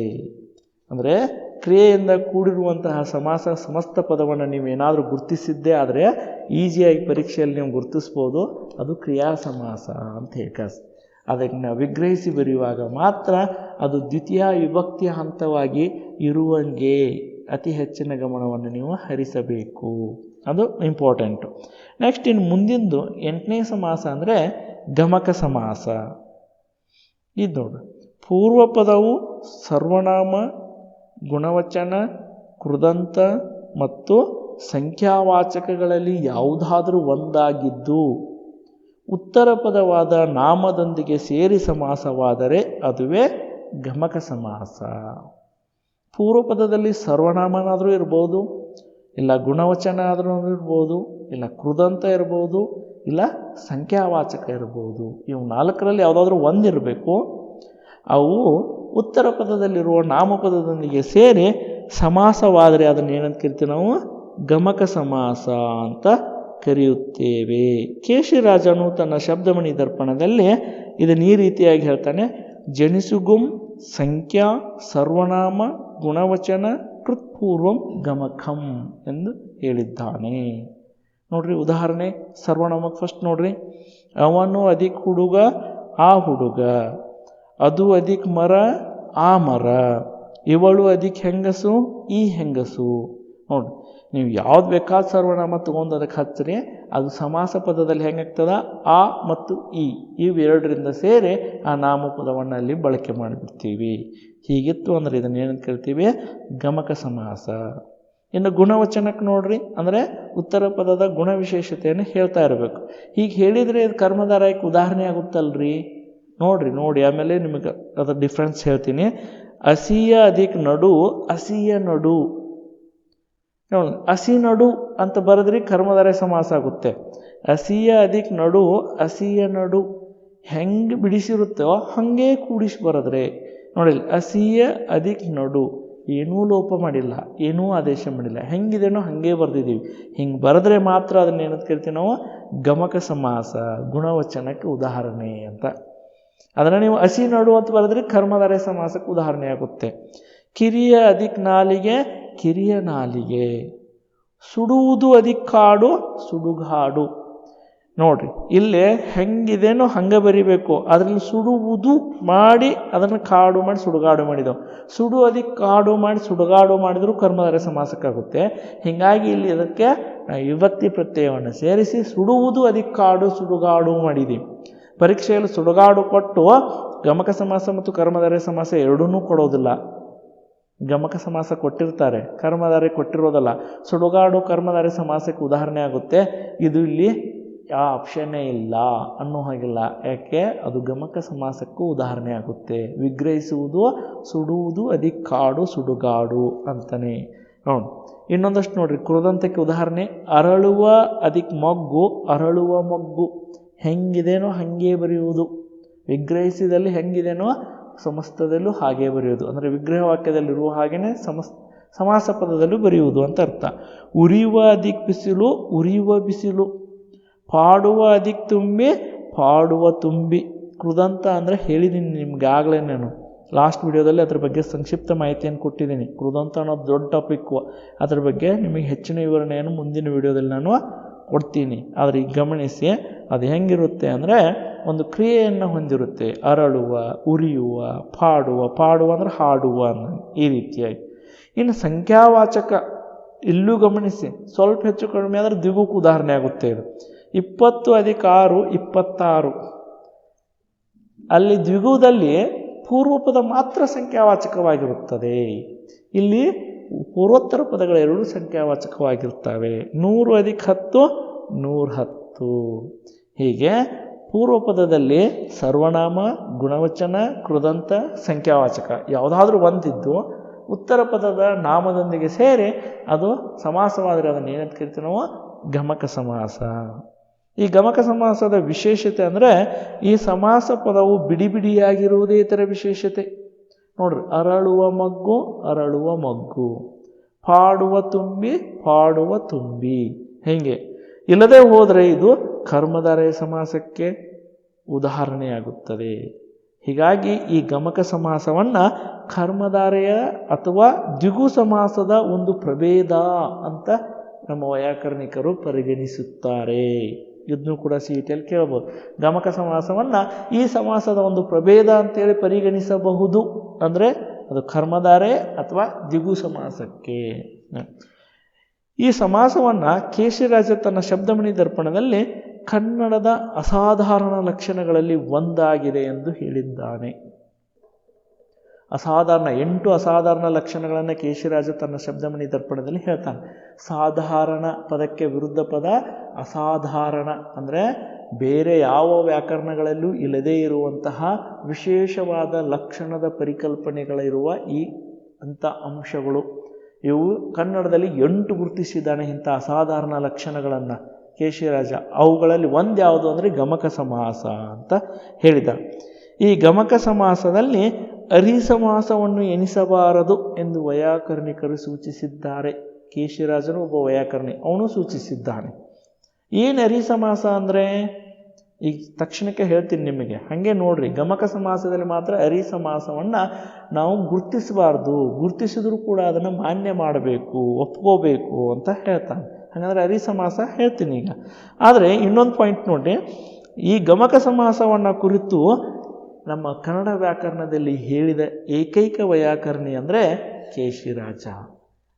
ಅಂದರೆ ಕ್ರಿಯೆಯಿಂದ ಕೂಡಿರುವಂತಹ ಸಮಾಸ ಸಮಸ್ತ ಪದವನ್ನು ನೀವೇನಾದರೂ ಗುರುತಿಸಿದ್ದೇ ಆದರೆ ಈಸಿಯಾಗಿ ಪರೀಕ್ಷೆಯಲ್ಲಿ ನೀವು ಗುರುತಿಸ್ಬೋದು. ಅದು ಕ್ರಿಯಾ ಸಮಾಸ ಅಂತ ಹೇಳಿ. ಅದನ್ನು ವಿಗ್ರಹಿಸಿ ಬರೆಯುವಾಗ ಮಾತ್ರ ಅದು ದ್ವಿತೀಯ ವಿಭಕ್ತಿಯ ಹಂತವಾಗಿ ಇರುವಂಗೆ ಅತಿ ಹೆಚ್ಚಿನ ಗಮನವನ್ನು ನೀವು ಹರಿಸಬೇಕು. ಅದು ಇಂಪಾರ್ಟೆಂಟು. ನೆಕ್ಸ್ಟ್ ಇನ್ನು ಮುಂದಿಂದು 8ನೇ ಸಮಾಸ ಅಂದರೆ ಗಮಕ ಸಮಾಸ. ಇದು ನೋಡ್ರಿ, ಪೂರ್ವ ಪದವು ಸರ್ವನಾಮ, ಗುಣವಚನ, ಕೃದಂತ ಮತ್ತು ಸಂಖ್ಯಾವಾಚಕಗಳಲ್ಲಿ ಯಾವುದಾದರೂ ಒಂದಾಗಿದ್ದು ಉತ್ತರ ಪದವಾದ ನಾಮದೊಂದಿಗೆ ಸೇರಿ ಸಮಾಸವಾದರೆ ಅದುವೇ ಗಮಕ ಸಮಾಸ. ಪೂರ್ವ ಪದದಲ್ಲಿ ಸರ್ವನಾಮನಾದರೂ ಇರ್ಬೋದು, ಇಲ್ಲ ಗುಣವಚನ ಆದರೂ ಇರ್ಬೋದು, ಇಲ್ಲ ಕೃದಂತ ಇರ್ಬೋದು, ಇಲ್ಲ ಸಂಖ್ಯಾವಾಚಕ ಇರ್ಬೋದು. ಇವು 4ರಲ್ಲಿ ಯಾವುದಾದ್ರೂ ಒಂದಿರಬೇಕು. ಅವು ಉತ್ತರ ಪದದಲ್ಲಿರುವ ನಾಮಪದದೊಂದಿಗೆ ಸೇರಿ ಸಮಾಸವಾದರೆ ಅದನ್ನು ಏನಂತ ಕರಿತೀವಿ ನಾವು, ಗಮಕ ಸಮಾಸ ಅಂತ ಕರೆಯುತ್ತೇವೆ. ಕೇಶಿರಾಜನು ತನ್ನ ಶಬ್ದಮಣಿ ದರ್ಪಣದಲ್ಲಿ ಇದನ್ನು ಈ ರೀತಿಯಾಗಿ ಹೇಳ್ತಾನೆ: ಜನಿಸುಗುಂ ಸಂಖ್ಯಾ ಸರ್ವನಾಮ ಗುಣವಚನ ಕೃತ್ಪೂರ್ವಂ ಗಮಕಂ ಎಂದು ಹೇಳಿದ್ದಾನೆ. ನೋಡ್ರಿ ಉದಾಹರಣೆ, ಸರ್ವನಾಮಕ್ಕೆ ಫಸ್ಟ್ ನೋಡ್ರಿ, ಅವನು ಅಧಿಕ್ ಹುಡುಗ ಆ ಹುಡುಗ, ಅದು ಅಧಿಕ್ ಮರ ಆ ಮರ, ಇವಳು ಅಧಿಕ್ ಹೆಂಗಸು ಈ ಹೆಂಗಸು. ನೋಡ್ರಿ, ನೀವು ಯಾವ್ದು ಬೇಕಾದ ಸರ್ವನಾಮ ತೊಗೊಂಡು ಅದಕ್ಕೆ ಹಚ್ಚಿರಿ, ಅದು ಸಮಾಸ ಪದದಲ್ಲಿ ಹೆಂಗಾಗ್ತದ, ಆ ಮತ್ತು ಈ ಇವೆರಡರಿಂದ ಸೇರಿ ಆ ನಾಮಪದವನ್ನು ಅಲ್ಲಿ ಬಳಕೆ ಮಾಡಿಬಿಡ್ತೀವಿ. ಹೀಗಿತ್ತು ಅಂದರೆ ಇದನ್ನು ಏನಂತ ಕರಿತೀವಿ, ಗಮಕ ಸಮಾಸ. ಇನ್ನು ಗುಣವಚನಕ್ಕೆ ನೋಡ್ರಿ, ಅಂದರೆ ಉತ್ತರ ಪದದ ಗುಣವಿಶೇಷತೆಯನ್ನು ಹೇಳ್ತಾ ಇರಬೇಕು. ಹೀಗೆ ಹೇಳಿದರೆ ಇದು ಕರ್ಮಧಾರಯಕ್ಕೆ ಉದಾಹರಣೆ ಆಗುತ್ತಲ್ರಿ. ನೋಡಿ ಆಮೇಲೆ ನಿಮಗೆ ಅದರ ಡಿಫ್ರೆನ್ಸ್ ಹೇಳ್ತೀನಿ. ಅಸಿಯ ಅಧಿಕ್ ನಡು ಅಸಿಯ ನಡು. ನೋಡಿ, ಅಸಿ ನಡು ಅಂತ ಬರೆದ್ರಿ ಕರ್ಮಧಾರಯ ಸಮಾಸ ಆಗುತ್ತೆ. ಅಸಿಯ ಅಧಿಕ್ ನಡು ಅಸಿಯ ನಡು. ಹೆಂಗೆ ಬಿಡಿಸಿರುತ್ತೋ ಹಾಗೆ ಕೂಡಿಸಿ ಬರೆದ್ರೆ ನೋಡಿ, ಅಸಿಯ ಅದಿಕ್ ನಡು ಏನೂ ಲೋಪ ಮಾಡಿಲ್ಲ, ಏನೂ ಆದೇಶ ಮಾಡಿಲ್ಲ, ಹೆಂಗಿದೇನೋ ಹಾಗೆ ಬರೆದಿದ್ದೀವಿ. ಹಿಂಗೆ ಬರೆದ್ರೆ ಮಾತ್ರ ಅದನ್ನ ಏನಂತ ಕರಿತೀವಿ ನಾವು, ಗಮಕ ಸಮಾಸ, ಗುಣವಚನಕ್ಕೆ ಉದಾಹರಣೆ ಅಂತ. ಅದನ್ನು ನೀವು ಹಸಿ ನಡು ಅಂತ ಬರೆದ್ರೆ ಕರ್ಮಧಾರಯ ಸಮಾಸಕ್ಕೆ ಉದಾಹರಣೆ ಆಗುತ್ತೆ. ಕಿರಿಯ ಅದಿಕ್ ನಾಲಿಗೆ, ಕಿರಿಯ ನಾಲಿಗೆ. ಸುಡುವುದು ಅದಿಕ್ ಕಾಡು, ಸುಡುಗಾಡು. ನೋಡ್ರಿ, ಇಲ್ಲೇ ಹೆಂಗಿದೇನೋ ಹಂಗೆ ಬರಿಬೇಕು. ಅದರಲ್ಲಿ ಸುಡುವುದು ಮಾಡಿ ಅದನ್ನು ಕಾಡು ಮಾಡಿ ಸುಡುಗಾಡು ಮಾಡಿದವು. ಸುಡು ಅದಿಕ್ ಕಾಡು ಮಾಡಿ ಸುಡುಗಾಡು ಮಾಡಿದರೂ ಕರ್ಮಧಾರಯ ಸಮಾಸಕ್ಕಾಗುತ್ತೆ. ಹೀಗಾಗಿ ಇಲ್ಲಿ ಅದಕ್ಕೆ ವಿಭಕ್ತಿ ಪ್ರತ್ಯಯವನ್ನು ಸೇರಿಸಿ ಸುಡುವುದು ಅದಿಕ್ ಕಾಡು ಸುಡುಗಾಡು ಮಾಡಿದ್ದೀವಿ. ಪರೀಕ್ಷೆಯಲ್ಲಿ ಸುಡುಗಾಡು ಕೊಟ್ಟು ಗಮಕ ಸಮಾಸ ಮತ್ತು ಕರ್ಮಧಾರಯ ಸಮಾಸ ಎರಡನ್ನೂ ಕೊಡೋದಿಲ್ಲ. ಗಮಕ ಸಮಾಸ ಕೊಟ್ಟಿರ್ತಾರೆ, ಕರ್ಮಧಾರಯ ಕೊಟ್ಟಿರೋದಲ್ಲ. ಸುಡುಗಾಡು ಕರ್ಮಧಾರಯ ಸಮಾಸಕ್ಕೆ ಉದಾಹರಣೆ ಆಗುತ್ತೆ. ಇದು ಇಲ್ಲಿ ಯಾವ ಆಪ್ಷನ್ನೇ ಇಲ್ಲ ಅನ್ನೋ ಹಾಗಿಲ್ಲ. ಯಾಕೆ, ಅದು ಗಮಕ ಸಮಾಸಕ್ಕೂ ಉದಾಹರಣೆ ಆಗುತ್ತೆ. ವಿಗ್ರಹಿಸುವುದು, ಸುಡುವುದು ಅದಿಕ್ ಕಾಡು ಸುಡುಗಾಡು ಅಂತಾನೆ. ನೋಡಿ ಇನ್ನೊಂದಷ್ಟು ನೋಡ್ರಿ, ಕೃದಂತಕ್ಕೆ ಉದಾಹರಣೆ ಅರಳುವ ಅದಿಕ್ ಮೊಗ್ಗು, ಅರಳುವ ಮೊಗ್ಗು. ಹೆಂಗಿದೇನೋ ಹಾಗೆ ಬರೆಯುವುದು. ವಿಗ್ರಹಿಸಿದಲ್ಲಿ ಹೆಂಗಿದೇನೋ ಸಮಸ್ತದಲ್ಲೂ ಹಾಗೆ ಬರೆಯುವುದು. ಅಂದರೆ ವಿಗ್ರಹ ವಾಕ್ಯದಲ್ಲಿರುವ ಹಾಗೆಯೇ ಸಮಾಸ ಪದದಲ್ಲೂ ಬರೆಯುವುದು ಅಂತ ಅರ್ಥ. ಉರಿಯುವ ಅದಿಕ್ ಬಿಸಿಲು, ಉರಿಯುವ ಬಿಸಿಲು. ಪಾಡುವ ಅದಿಕ್ ತುಂಬಿ, ಪಾಡುವ ತುಂಬಿ. ಕೃದಂತ ಅಂದರೆ ಹೇಳಿದ್ದೀನಿ ನಿಮ್ಗೆ ಆಗಲೇ, ನಾನು ಲಾಸ್ಟ್ ವಿಡಿಯೋದಲ್ಲಿ ಅದ್ರ ಬಗ್ಗೆ ಸಂಕ್ಷಿಪ್ತ ಮಾಹಿತಿಯನ್ನು ಕೊಟ್ಟಿದ್ದೀನಿ. ಕೃದಂತ ಅನ್ನೋದು ದೊಡ್ಡ ಟಾಪಿಕ್ಕು. ಅದ್ರ ಬಗ್ಗೆ ನಿಮಗೆ ಹೆಚ್ಚಿನ ವಿವರಣೆಯನ್ನು ಮುಂದಿನ ವಿಡಿಯೋದಲ್ಲಿ ನಾನು ಕೊಡ್ತೀನಿ. ಆದರೆ ಈಗ ಗಮನಿಸಿ, ಅದು ಹೆಂಗಿರುತ್ತೆ ಅಂದರೆ ಒಂದು ಕ್ರಿಯೆಯನ್ನು ಹೊಂದಿರುತ್ತೆ. ಅರಳುವ, ಉರಿಯುವ, ಪಾಡುವ. ಪಾಡುವ ಅಂದರೆ ಹಾಡುವ ಅನ್ನೋ ಈ ರೀತಿಯಾಗಿ. ಇನ್ನು ಸಂಖ್ಯಾವಾಚಕ ಇಲ್ಲೂ ಗಮನಿಸಿ, ಸ್ವಲ್ಪ ಹೆಚ್ಚು ಕಡಿಮೆ ಆದರೆ ದ್ವಿಗುಕ್ಕೆ ಉದಾಹರಣೆ ಆಗುತ್ತೆ. ಇದು 20 ಅಧಿಕ 6 26. ಅಲ್ಲಿ ದ್ವಿಗುದಲ್ಲಿ ಪೂರ್ವಪದ ಮಾತ್ರ ಸಂಖ್ಯಾವಾಚಕವಾಗಿರುತ್ತದೆ. ಇಲ್ಲಿ ಪೂರ್ವೋತ್ತರ ಪದಗಳೆರಡೂ ಸಂಖ್ಯಾವಾಚಕವಾಗಿರ್ತವೆ. 100 ಅಧಿಕ 10 110. ಹೀಗೆ ಪೂರ್ವಪದದಲ್ಲಿ ಸರ್ವನಾಮ, ಗುಣವಚನ, ಕೃದಂತ, ಸಂಖ್ಯಾವಾಚಕ ಯಾವುದಾದ್ರೂ ಒಂದಿದ್ದು ಉತ್ತರ ಪದದ ನಾಮದೊಂದಿಗೆ ಸೇರಿ ಅದು ಸಮಾಸವಾದರೆ ಅದನ್ನು ಏನಂತ ಕರಿತೀವಿ ನಾವು, ಗಮಕ ಸಮಾಸ. ಈ ಗಮಕ ಸಮಾಸದ ವಿಶೇಷತೆ ಅಂದರೆ ಈ ಸಮಾಸ ಪದವು ಬಿಡಿ ಬಿಡಿಯಾಗಿರುವುದೇ ಇದರ ವಿಶೇಷತೆ. ನೋಡ್ರಿ, ಅರಳುವ ಮಗ್ಗು, ಅರಳುವ ಮಗ್ಗು. ಪಾಡುವ ತುಂಬಿ, ಪಾಡುವ ತುಂಬಿ. ಹೇಗೆ ಇಲ್ಲದೆ ಹೋದರೆ ಇದು ಕರ್ಮಧಾರಯ ಸಮಾಸಕ್ಕೆ ಉದಾಹರಣೆಯಾಗುತ್ತದೆ. ಹೀಗಾಗಿ ಈ ಗಮಕ ಸಮಾಸವನ್ನು ಕರ್ಮಧಾರಯ ಅಥವಾ ದ್ವಿಗು ಸಮಾಸದ ಒಂದು ಪ್ರಭೇದ ಅಂತ ನಮ್ಮ ವೈಯಾಕರಣಿಕರು ಪರಿಗಣಿಸುತ್ತಾರೆ. ಇದನ್ನು ಕೂಡ CET-ಯಲ್ಲಿ ಕೇಳಬಹುದು. ಗಮಕ ಸಮಾಸವನ್ನು ಈ ಸಮಾಸದ ಒಂದು ಪ್ರಭೇದ ಅಂತೇಳಿ ಪರಿಗಣಿಸಬಹುದು. ಅಂದರೆ ಅದು ಕರ್ಮಧಾರಯ ಅಥವಾ ದ್ವಿಗು ಸಮಾಸಕ್ಕೆ. ಈ ಸಮಾಸವನ್ನು ಕೇಶಿರಾಜ ತನ್ನ ಶಬ್ದಮಣಿ ದರ್ಪಣದಲ್ಲಿ ಕನ್ನಡದ ಅಸಾಧಾರಣ ಲಕ್ಷಣಗಳಲ್ಲಿ ಒಂದಾಗಿದೆ ಎಂದು ಹೇಳಿದ್ದಾನೆ. ಅಸಾಧಾರಣ 8 ಅಸಾಧಾರಣ ಲಕ್ಷಣಗಳನ್ನು ಕೇಶಿರಾಜ ತನ್ನ ಶಬ್ದಮಣಿ ದರ್ಪಣದಲ್ಲಿ ಹೇಳ್ತಾನೆ. ಸಾಧಾರಣ ಪದಕ್ಕೆ ವಿರುದ್ಧ ಪದ ಅಸಾಧಾರಣ. ಅಂದರೆ ಬೇರೆ ಯಾವ ವ್ಯಾಕರಣಗಳಲ್ಲೂ ಇಲ್ಲದೇ ಇರುವಂತಹ ವಿಶೇಷವಾದ ಲಕ್ಷಣದ ಪರಿಕಲ್ಪನೆಗಳಿರುವ ಈ ಅಂಥ ಅಂಶಗಳು. ಇವು ಕನ್ನಡದಲ್ಲಿ 8 ಗುರುತಿಸಿದ್ದಾನೆ ಇಂಥ ಅಸಾಧಾರಣ ಲಕ್ಷಣಗಳನ್ನು ಕೇಶಿರಾಜ. ಅವುಗಳಲ್ಲಿ ಒಂದು ಯಾವುದು ಅಂದರೆ ಗಮಕ ಸಮಾಸ ಅಂತ ಹೇಳಿದ. ಈ ಗಮಕ ಸಮಾಸದಲ್ಲಿ ಅರಿ ಸಮಾಸವನ್ನು ಎನಿಸಬಾರದು ಎಂದು ವೈಯಾಕರಣಿಕರು ಸೂಚಿಸಿದ್ದಾರೆ. ಕೇಶಿರಾಜನು ಒಬ್ಬ ವೈಯಾಕರಣಿ, ಅವನು ಸೂಚಿಸಿದ್ದಾನೆ. ಏನು ಅರಿ ಸಮಾಸ ಅಂದರೆ ಈಗ ತಕ್ಷಣಕ್ಕೆ ಹೇಳ್ತೀನಿ ನಿಮಗೆ, ಹಾಗೆ ನೋಡ್ರಿ. ಗಮಕ ಸಮಾಸದಲ್ಲಿ ಮಾತ್ರ ಅರಿ ಸಮಾಸವನ್ನು ನಾವು ಗುರುತಿಸಬಾರ್ದು, ಗುರುತಿಸಿದ್ರೂ ಕೂಡ ಅದನ್ನು ಮಾನ್ಯ ಮಾಡಬೇಕು, ಒಪ್ಕೋಬೇಕು ಅಂತ ಹೇಳ್ತಾನೆ. ಹಾಗಾದರೆ ಅರಿ ಸಮಾಸ ಹೇಳ್ತೀನಿ ಈಗ. ಆದರೆ ಇನ್ನೊಂದು ಪಾಯಿಂಟ್ ನೋಡಿ, ಈ ಗಮಕ ಸಮಾಸವನ್ನು ಕುರಿತು ನಮ್ಮ ಕನ್ನಡ ವ್ಯಾಕರಣದಲ್ಲಿ ಹೇಳಿದ ಏಕೈಕ ವೈಯಾಕರಣಿ ಅಂದರೆ ಕೇಶಿರಾಜ.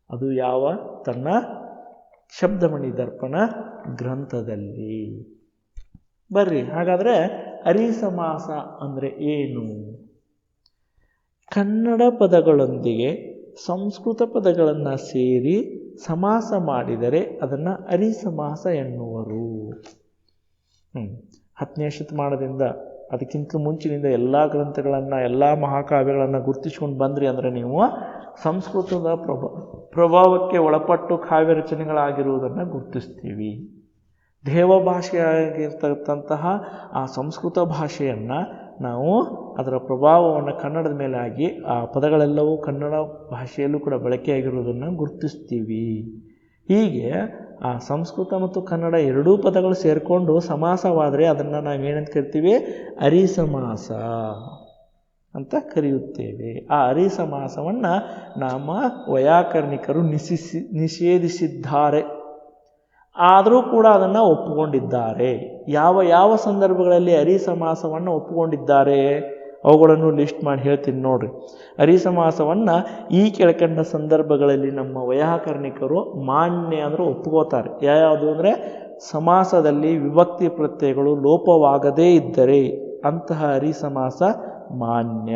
ಅದು ಯಾವ, ತನ್ನ ಶಬ್ದಮಣಿ ದರ್ಪಣ ಗ್ರಂಥದಲ್ಲಿ. ಬರ್ರಿ, ಹಾಗಾದರೆ ಅರಿ ಸಮಾಸ ಅಂದರೆ ಏನು? ಕನ್ನಡ ಪದಗಳೊಂದಿಗೆ ಸಂಸ್ಕೃತ ಪದಗಳನ್ನು ಸೇರಿ ಸಮಾಸ ಮಾಡಿದರೆ ಅದನ್ನು ಅರಿ ಸಮಾಸ ಎನ್ನುವರು. 10ನೇ ಶತಮಾನದಿಂದ ಅದಕ್ಕಿಂತ ಮುಂಚಿನಿಂದ ಎಲ್ಲ ಗ್ರಂಥಗಳನ್ನು, ಎಲ್ಲ ಮಹಾಕಾವ್ಯಗಳನ್ನು ಗುರುತಿಸ್ಕೊಂಡು ಬಂದ್ರಿ ಅಂದರೆ ನೀವು ಸಂಸ್ಕೃತದ ಪ್ರಭಾವಕ್ಕೆ ಒಳಪಟ್ಟು ಕಾವ್ಯ ರಚನೆಗಳಾಗಿರುವುದನ್ನು ಗುರುತಿಸ್ತೀವಿ. ದೇವಭಾಷೆಯಾಗಿರ್ತಕ್ಕಂತಹ ಆ ಸಂಸ್ಕೃತ ಭಾಷೆಯನ್ನು ನಾವು ಅದರ ಪ್ರಭಾವವನ್ನು ಕನ್ನಡದ ಮೇಲೆ ಆಗಿ ಆ ಪದಗಳೆಲ್ಲವೂ ಕನ್ನಡ ಭಾಷೆಯಲ್ಲೂ ಕೂಡ ಬಳಕೆಯಾಗಿರೋದನ್ನು ಗುರುತಿಸ್ತೀವಿ. ಹೀಗೆ ಆ ಸಂಸ್ಕೃತ ಮತ್ತು ಕನ್ನಡ ಎರಡೂ ಪದಗಳು ಸೇರಿಕೊಂಡು ಸಮಾಸವಾದರೆ ಅದನ್ನು ನಾವೇನಂತ ಕರಿತೀವಿ? ಅರಿಸಮಾಸ ಅಂತ ಕರೆಯುತ್ತೇವೆ. ಆ ಅರಿಸಮಾಸವನ್ನು ನಮ್ಮ ವೈಯಾಕರಣಿಕರು ನಿಷೇಧಿಸಿದ್ದಾರೆ. ಆದರೂ ಕೂಡ ಅದನ್ನು ಒಪ್ಪಿಕೊಂಡಿದ್ದಾರೆ. ಯಾವ ಯಾವ ಸಂದರ್ಭಗಳಲ್ಲಿ ಅರಿಸಮಾಸವನ್ನು ಒಪ್ಪಿಕೊಂಡಿದ್ದಾರೆ ಅವುಗಳನ್ನು ಲಿಸ್ಟ್ ಮಾಡಿ ಹೇಳ್ತೀನಿ ನೋಡ್ರಿ. ಅರಿಸಮಾಸವನ್ನು ಈ ಕೆಳಕಂಡ ಸಂದರ್ಭಗಳಲ್ಲಿ ನಮ್ಮ ವೈಯಾಕರಣಿಕರು ಮಾನ್ಯ ಅಂದರೆ ಒಪ್ಪಿಕೋತಾರೆ. ಯಾವುದು ಅಂದರೆ ಸಮಾಸದಲ್ಲಿ ವಿಭಕ್ತಿ ಪ್ರತ್ಯಯಗಳು ಲೋಪವಾಗದೇ ಇದ್ದರೆ ಅಂತಹ ಅರಿಸಮಾಸ ಮಾನ್ಯ.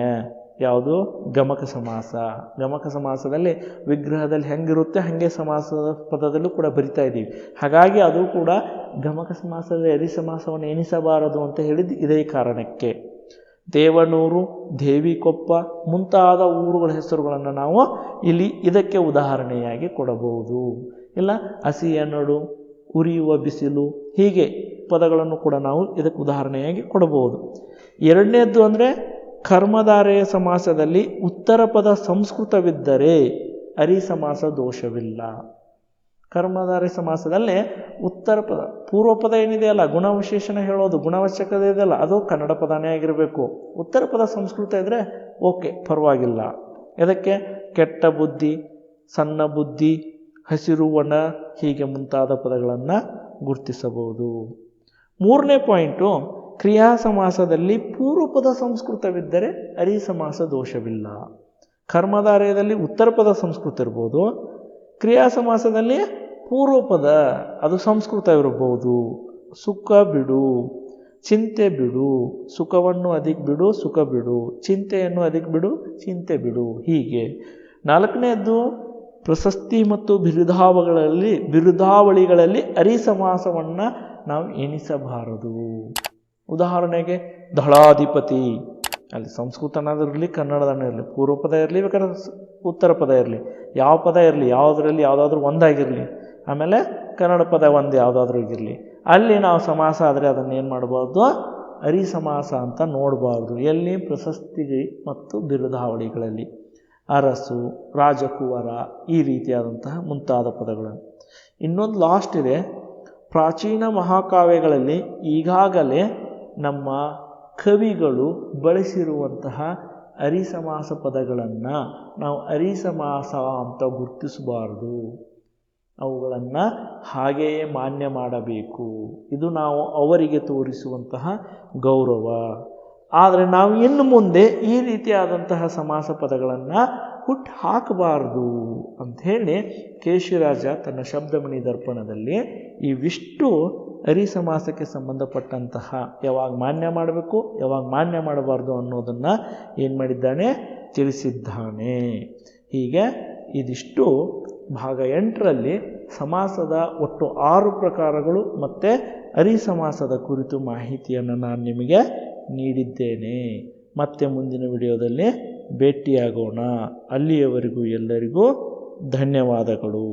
ಯಾವುದು? ಗಮಕ ಸಮಾಸ. ಗಮಕ ಸಮಾಸದಲ್ಲಿ ವಿಗ್ರಹದಲ್ಲಿ ಹೆಂಗಿರುತ್ತೆ ಹಾಗೆ ಸಮಾಸದ ಪದದಲ್ಲೂ ಕೂಡ ಬರಿತಾ ಇದ್ದೀವಿ. ಹಾಗಾಗಿ ಅದು ಕೂಡ ಗಮಕ ಸಮಾಸದಲ್ಲಿ ಅರಿಸಮಾಸವನ್ನು ಎಣಿಸಬಾರದು ಅಂತ ಹೇಳಿದ್ದು ಇದೇ ಕಾರಣಕ್ಕೆ. ದೇವನೂರು, ದೇವಿಕೊಪ್ಪ ಮುಂತಾದ ಊರುಗಳ ಹೆಸರುಗಳನ್ನು ನಾವು ಇಲ್ಲಿ ಇದಕ್ಕೆ ಉದಾಹರಣೆಯಾಗಿ ಕೊಡಬಹುದು. ಇಲ್ಲ ಹಸಿಯನಡು, ಉರಿಯುವ ಬಿಸಿಲು, ಹೀಗೆ ಪದಗಳನ್ನು ಕೂಡ ನಾವು ಇದಕ್ಕೆ ಉದಾಹರಣೆಯಾಗಿ ಕೊಡಬಹುದು. ಎರಡನೇದ್ದು ಅಂದರೆ ಕರ್ಮಧಾರೆಯ ಸಮಾಸದಲ್ಲಿ ಉತ್ತರ ಪದ ಸಂಸ್ಕೃತವಿದ್ದರೆ ಅರಿಸಮಾಸ ದೋಷವಿಲ್ಲ. ಕರ್ಮಧಾರೆ ಸಮಾಸದಲ್ಲೇ ಉತ್ತರ ಪದ, ಪೂರ್ವ ಪದ ಏನಿದೆಯಲ್ಲ ಗುಣವಿಶೇಷಣ ಹೇಳೋದು ಗುಣವಾಚಕದ ಇದೆಯಲ್ಲ ಅದು ಕನ್ನಡ ಪದನೇ ಆಗಿರಬೇಕು. ಉತ್ತರ ಪದ ಸಂಸ್ಕೃತ ಇದ್ದರೆ ಓಕೆ, ಪರವಾಗಿಲ್ಲ. ಇದಕ್ಕೆ ಕೆಟ್ಟ ಬುದ್ಧಿ, ಸಣ್ಣ ಬುದ್ಧಿ, ಹಸಿರು ಒಣ ಹೀಗೆ ಮುಂತಾದ ಪದಗಳನ್ನು ಗುರುತಿಸಬಹುದು. ಮೂರನೇ ಪಾಯಿಂಟು, ಕ್ರಿಯಾ ಸಮಾಸದಲ್ಲಿ ಪೂರ್ವ ಪದ ಸಂಸ್ಕೃತವಿದ್ದರೆ ಅರಿಸಮಾಸ ದೋಷವಿಲ್ಲ. ಕರ್ಮಧಾರಯದಲ್ಲಿ ಉತ್ತರ ಪದ ಸಂಸ್ಕೃತ ಇರ್ಬೋದು, ಕ್ರಿಯಾ ಸಮಾಸದಲ್ಲಿ ಪೂರ್ವ ಪದ ಅದು ಸಂಸ್ಕೃತ ಇರಬಹುದು. ಸುಖ ಬಿಡು, ಚಿಂತೆ ಬಿಡು, ಸುಖವನ್ನು ಅಧಿಕ ಬಿಡು, ಸುಖ ಬಿಡು, ಚಿಂತೆಯನ್ನು ಅಧಿಕ ಬಿಡು, ಚಿಂತೆ ಬಿಡು, ಹೀಗೆ. ನಾಲ್ಕನೇದ್ದು ಪ್ರಶಸ್ತಿ ಮತ್ತು ಬಿರುದಾವಳಿಗಳಲ್ಲಿ ಅರಿಸಮಾಸವನ್ನು ನಾವು ಎಣಿಸಬಾರದು. ಉದಾಹರಣೆಗೆ ದಳಾಧಿಪತಿ, ಅಲ್ಲಿ ಸಂಸ್ಕೃತನಾದಿರಲಿ ಕನ್ನಡದನ್ನ ಇರಲಿ, ಪೂರ್ವ ಪದ ಇರಲಿ ಬೇಕಾದ್ರೆ ಉತ್ತರ ಪದ ಇರಲಿ, ಯಾವ ಪದ ಇರಲಿ ಯಾವುದರಲ್ಲಿ ಯಾವುದಾದ್ರೂ ಒಂದಾಗಿರಲಿ, ಆಮೇಲೆ ಕನ್ನಡ ಪದ ಒಂದು ಯಾವುದಾದ್ರೂ ಇರಲಿ, ಅಲ್ಲಿ ನಾವು ಸಮಾಸ ಆದರೆ ಅದನ್ನು ಏನು ಮಾಡಬಾರ್ದು? ಅರಿಸಮಾಸ ಅಂತ ನೋಡಬಾರ್ದು. ಎಲ್ಲಿ? ಪ್ರಶಸ್ತಿ ಮತ್ತು ಬಿರುದಾವಳಿಗಳಲ್ಲಿ. ಅರಸು, ರಾಜಕುವರ, ಈ ರೀತಿಯಾದಂತಹ ಮುಂತಾದ ಪದಗಳನ್ನು. ಇನ್ನೊಂದು ಲಾಸ್ಟ್ ಇದೆ, ಪ್ರಾಚೀನ ಮಹಾಕಾವ್ಯಗಳಲ್ಲಿ ಈಗಾಗಲೇ ನಮ್ಮ ಕವಿಗಳು ಬಳಸಿರುವಂತಹ ಅರಿಸಮಾಸ ಪದಗಳನ್ನು ನಾವು ಅರಿಸಮಾಸ ಅಂತ ಗುರುತಿಸಬಾರ್ದು. ಅವುಗಳನ್ನು ಹಾಗೆಯೇ ಮಾನ್ಯ ಮಾಡಬೇಕು. ಇದು ನಾವು ಅವರಿಗೆ ತೋರಿಸುವಂತಹ ಗೌರವ. ಆದರೆ ನಾವು ಇನ್ನು ಮುಂದೆ ಈ ರೀತಿಯಾದಂತಹ ಸಮಾಸ ಪದಗಳನ್ನು ಹುಟ್ಟು ಹಾಕಬಾರ್ದು ಅಂಥೇಳಿ ಕೇಶಿರಾಜ ತನ್ನ ಶಬ್ದಮಣಿ ದರ್ಪಣದಲ್ಲಿ ಇವಿಷ್ಟು ಅರಿಸಮಾಸಕ್ಕೆ ಸಂಬಂಧಪಟ್ಟಂತಹ ಯಾವಾಗ ಮಾನ್ಯ ಮಾಡಬೇಕು ಯಾವಾಗ ಮಾನ್ಯ ಮಾಡಬಾರ್ದು ಅನ್ನೋದನ್ನು ಏನು ಮಾಡಿದ್ದಾನೆ? ತಿಳಿಸಿದ್ದಾನೆ. ಹೀಗೆ ಇದಿಷ್ಟು ಭಾಗ 8ರಲ್ಲಿ ಸಮಾಸದ ಒಟ್ಟು 6 ಪ್ರಕಾರಗಳು ಮತ್ತು ಅರಿಸಮಾಸದ ಕುರಿತು ಮಾಹಿತಿಯನ್ನು ನಾನು ನಿಮಗೆ ನೀಡಿದ್ದೇನೆ. ಮತ್ತೆ ಮುಂದಿನ ವಿಡಿಯೋದಲ್ಲಿ ಭೇಟಿಯಾಗೋಣ. ಅಲ್ಲಿಯವರೆಗೂ ಎಲ್ಲರಿಗೂ ಧನ್ಯವಾದಗಳು.